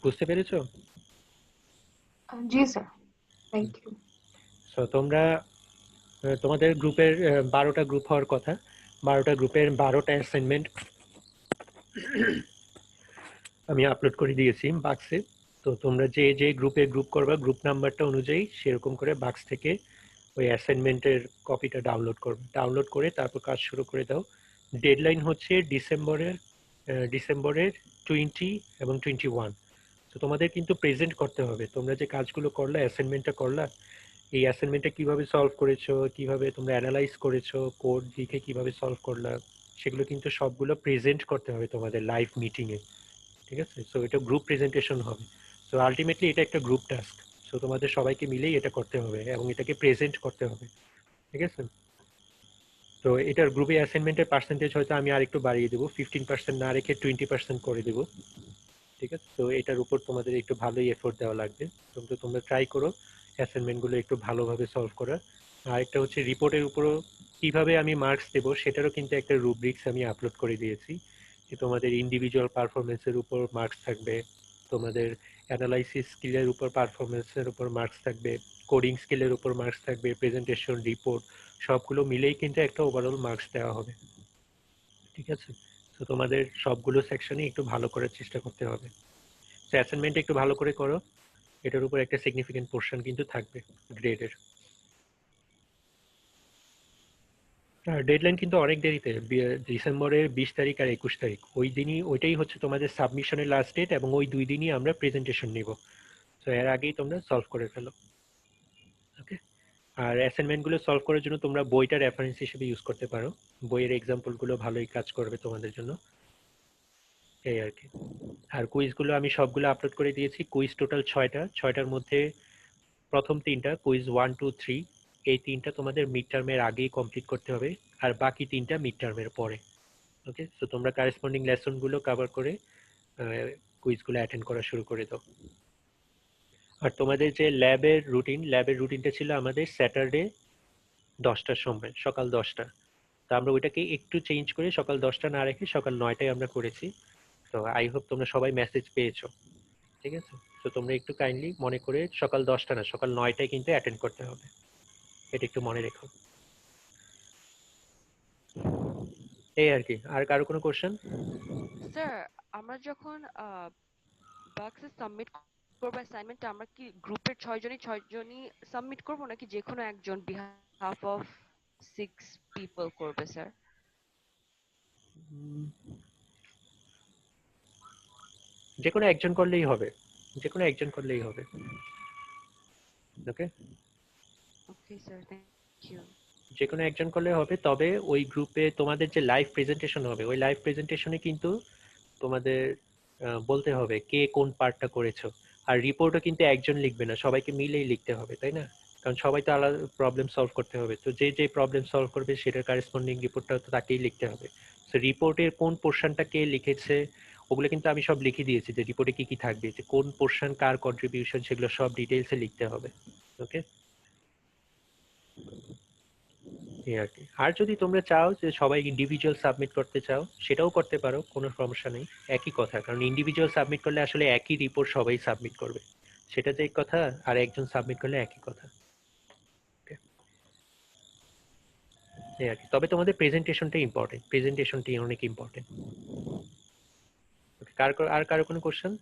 বুঝতে পেরেছো? জি স্যার, থ্যাংক ইউ। সো তোমরা তোমাদের গ্রুপের 12টা গ্রুপ হওয়ার কথা, 12টা গ্রুপের 12টা অ্যাসাইনমেন্ট আমি আপলোড করে দিয়েছি বাক্সে। তো তোমরা যে যে গ্রুপে গ্রুপ করবা, গ্রুপ নাম্বারটা অনুযায়ী সেরকম করে বাক্স থেকে ওই অ্যাসাইনমেন্টের কপিটা ডাউনলোড করবে, ডাউনলোড করে তারপর কাজ শুরু করে দাও। ডেডলাইন হচ্ছে ডিসেম্বরের 20 এবং 21। তো তোমাদের কিন্তু প্রেজেন্ট করতে হবে তোমরা যে কাজগুলো করলা, অ্যাসাইনমেন্টটা করলা, এই অ্যাসাইনমেন্টটা কিভাবে সলভ করেছো, কিভাবে তোমরা অ্যানালাইজ করেছো, কোড লিখে কিভাবে সলভ করলা, সেগুলো কিন্তু সবগুলো প্রেজেন্ট করতে হবে তোমাদের লাইভ মিটিংয়ে, ঠিক আছে? সো এটা গ্রুপ প্রেজেন্টেশন হবে। সো আলটিমেটলি এটা একটা গ্রুপ টাস্ক। সো তোমাদের সবাইকে মিলেই এটা করতে হবে এবং এটাকে প্রেজেন্ট করতে হবে, ঠিক আছে? তো এটার গ্রুপে অ্যাসাইনমেন্টের পার্সেন্টেজ হয়তো আমি আরেকটু বাড়িয়ে দেবো, 15% না রেখে 20% করে দেবো, ঠিক আছে? তো এটার উপর তোমাদের একটু ভালোই এফোর্ট দেওয়া লাগবে। কিন্তু তোমরা ট্রাই করো অ্যাসাইনমেন্টগুলো একটু ভালোভাবে সলভ করার। আর একটা হচ্ছে রিপোর্টের উপরও কিভাবে আমি মার্কস দেবো সেটারও কিন্তু একটা রুব্রিক্স আমি আপলোড করে দিয়েছি, যে তোমাদের ইন্ডিভিজুয়াল পারফরমেন্সের উপর মার্কস থাকবে, তোমাদের অ্যানালাইসিস স্কিলের উপর পারফরমেন্সের উপর মার্কস থাকবে, কোডিং স্কিলের উপর মার্কস থাকবে, প্রেজেন্টেশন, রিপোর্ট সবগুলো মিলেই কিন্তু একটা ওভারঅল মার্কস দেওয়া হবে, ঠিক আছে? তো তোমাদের সবগুলো সেকশনে একটু ভালো করার চেষ্টা করতে হবে। তো অ্যাসাইনমেন্ট একটু ভালো করে করো, এটার উপর একটা সিগনিফিকেন্ট পোর্শন কিন্তু থাকবে গ্রেডের। ডেডলাইন কিন্তু অনেক দেরিতে, ডিসেম্বরের 20 তারিখ আর 21 তারিখ, ওই দিনই, ওইটাই হচ্ছে তোমাদের সাবমিশনের লাস্ট ডেট এবং ওই 2 দিনই আমরা প্রেজেন্টেশন নিব। তো এর আগেই তোমরা সলভ করে ফেলো, ওকে? আর অ্যাসাইনমেন্টগুলো সলভ করার জন্য তোমরা বইটা রেফারেন্স হিসেবে ইউজ করতে পারো, বইয়ের এক্সাম্পলগুলো ভালোই কাজ করবে তোমাদের জন্য, এই আর কি। আর কুইজগুলো আমি সবগুলো আপলোড করে দিয়েছি। কুইজ টোটাল 6টা, 6টার মধ্যে প্রথম 3টা কুইজ 1, 2, 3, এই 3টা তোমাদের মিড টার্মের আগেই কমপ্লিট করতে হবে, আর বাকি 3টা মিড টার্মের পরে। ওকে, সো তোমরা কারেসপন্ডিং লেসনগুলো কভার করে কুইজগুলো অ্যাটেন্ড করা শুরু করে দাও। আর তোমাদের যে ল্যাবের রুটিনটা ছিল আমাদের স্যাটারডে 10টার সময়, সকাল 10টা। তো আমরা ওইটাকে একটু চেঞ্জ করে সকাল 10টা না রেখে সকাল 9টায় আমরা করেছি। তো আই হোপ তোমরা সবাই মেসেজ পেয়েছো, ঠিক আছে? তো তোমরা একটু কাইন্ডলি মনে করে সকাল 10টা না, সকাল 9টায় কিন্তু অ্যাটেন্ড করতে হবে, এটা একটু মনে রেখো, এই আর কি। আর কারো কোনো কোশ্চেন? স্যার, আমরা যখন বাক্সে সাবমিট করবো অ্যাসাইনমেন্টটা, আমরা কি গ্রুপের 6 জনই সাবমিট করবো নাকি যে কোনো একজন বিহাফ অফ 6 পিপল করবে স্যার? যে কোনো একজন করলেই হবে, যে কোনো একজন করলেই হবে। ওকে, ওকে স্যার, থ্যাংক ইউ। যে কোনো একজন করলে হবে, তবে ওই গ্রুপে তোমাদের যে লাইভ প্রেজেন্টেশন হবে, ওই লাইভ প্রেজেন্টেশনে কিন্তু তোমাদের বলতে হবে কে কোন পার্টটা করেছো। আর রিপোর্টও কিন্তু একজন লিখবে না, সবাইকে মিলেই লিখতে হবে, তাই না? কারণ সবাই তো আলাদা প্রবলেম সলভ করতে হবে, তো যে যে প্রবলেম সলভ করবে সেটার কারেসপন্ডিং রিপোর্টটা তো তাকেই লিখতে হবে। তো রিপোর্টের কোন পোর্শনটা কে লিখেছে ওগুলো কিন্তু আমি সব লিখে দিয়েছি, যে রিপোর্টে কি কি থাকবে, যে কোন পোর্শন কার কন্ট্রিবিউশন, সেগুলো সব ডিটেইলসে লিখতে হবে। ওকে, এই আর কি। আর যদি তোমরা চাও যে সবাই ইন্ডিভিজুয়াল সাবমিট করতে চাও, সেটাও করতে পারো, কোনো সমস্যা নেই। একই কথা, কারণ ইন্ডিভিজুয়াল সাবমিট করলে আসলে একই রিপোর্ট সবাই সাবমিট করবে, সেটা যে কথা, আর একজন সাবমিট করলে একই কথা। Okay, এই আর কি। তবে তোমাদের প্রেজেন্টেশনটা ইম্পর্টেন্ট, প্রেজেন্টেশনটি অনেক ইম্পর্টেন্ট। আর কারো কোনো কোশ্চেন?